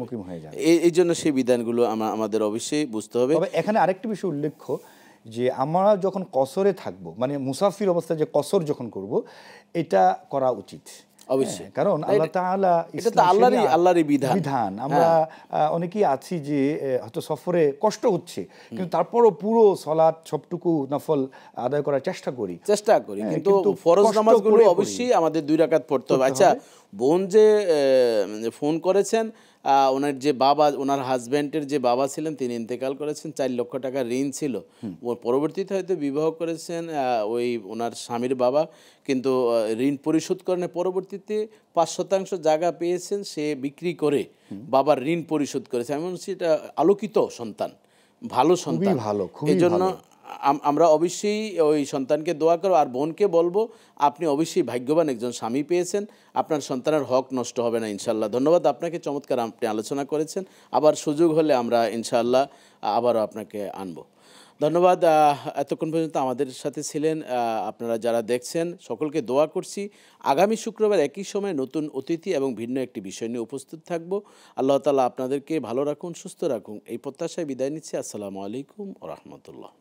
[SPEAKER 1] এই জন্য সেই বিধানগুলো আমাদের অবশ্যই বুঝতে হবে।
[SPEAKER 2] তবে এখানে আরেকটি বিষয় উল্লেখ্য যে আমরা যখন কসরে থাকবো, মানে মুসাফির অবস্থায় যে কসর যখন করব, এটা করা উচিত
[SPEAKER 1] অবশ্যই,
[SPEAKER 2] কারণ আল্লাহ তাআলা,
[SPEAKER 1] এটা তো আল্লাহরই বিধান।
[SPEAKER 2] আমরা অনেকেই আছি যে হয়তো সফরে কষ্ট হচ্ছে, কিন্তু তারপরও পুরো সালাত সবটুকু নফল আদায় করার চেষ্টা করি,
[SPEAKER 1] কিন্তু ফরজ নামাজগুলো অবশ্যই আমাদের 2 রাকাত পড়তে হবে। আচ্ছা, বোন যে ফোন করেছেন, ওনার যে বাবা, ওনার হাজব্যান্ডের যে বাবা ছিলেন তিনি ইন্তেকাল করেছেন, 4 লক্ষ টাকা ঋণ ছিল, পরবর্তীতে হয়তো বিবাহ করেছেন ওই ওনার স্বামীর বাবা, কিন্তু ঋণ পরিশোধ করেন, পরবর্তীতে 5% জায়গা পেয়েছেন, সে বিক্রি করে বাবার ঋণ পরিশোধ করেছে। এমন সেটা আলোকিত সন্তান, ভালো সন্তান, এই জন্য আমরা অবশ্যই ওই সন্তানকে দোয়া করব। আর বোনকে বলবো আপনি অবশ্যই ভাগ্যবান একজন স্বামী পেয়েছেন, আপনার সন্তানের হক নষ্ট হবে না ইনশাল্লাহ। ধন্যবাদ আপনাকে, চমৎকার আপনি আলোচনা করেছেন। আবার সুযোগ হলে আমরা ইনশাল্লাহ আবারও আপনাকে আনবো। ধন্যবাদ। এতক্ষণ পর্যন্ত আমাদের সাথে ছিলেন। আপনারা যারা দেখছেন সকলকে দোয়া করছি, আগামী শুক্রবার একই সময় নতুন অতিথি এবং ভিন্ন একটি বিষয় নিয়ে উপস্থিত থাকব। আল্লাহ তাআলা আপনাদেরকে ভালো রাখুন, সুস্থ রাখুন, এই প্রত্যাশায় বিদায় নিচ্ছি। আসসালামু আলাইকুম ওয়া রাহমাতুল্লাহ।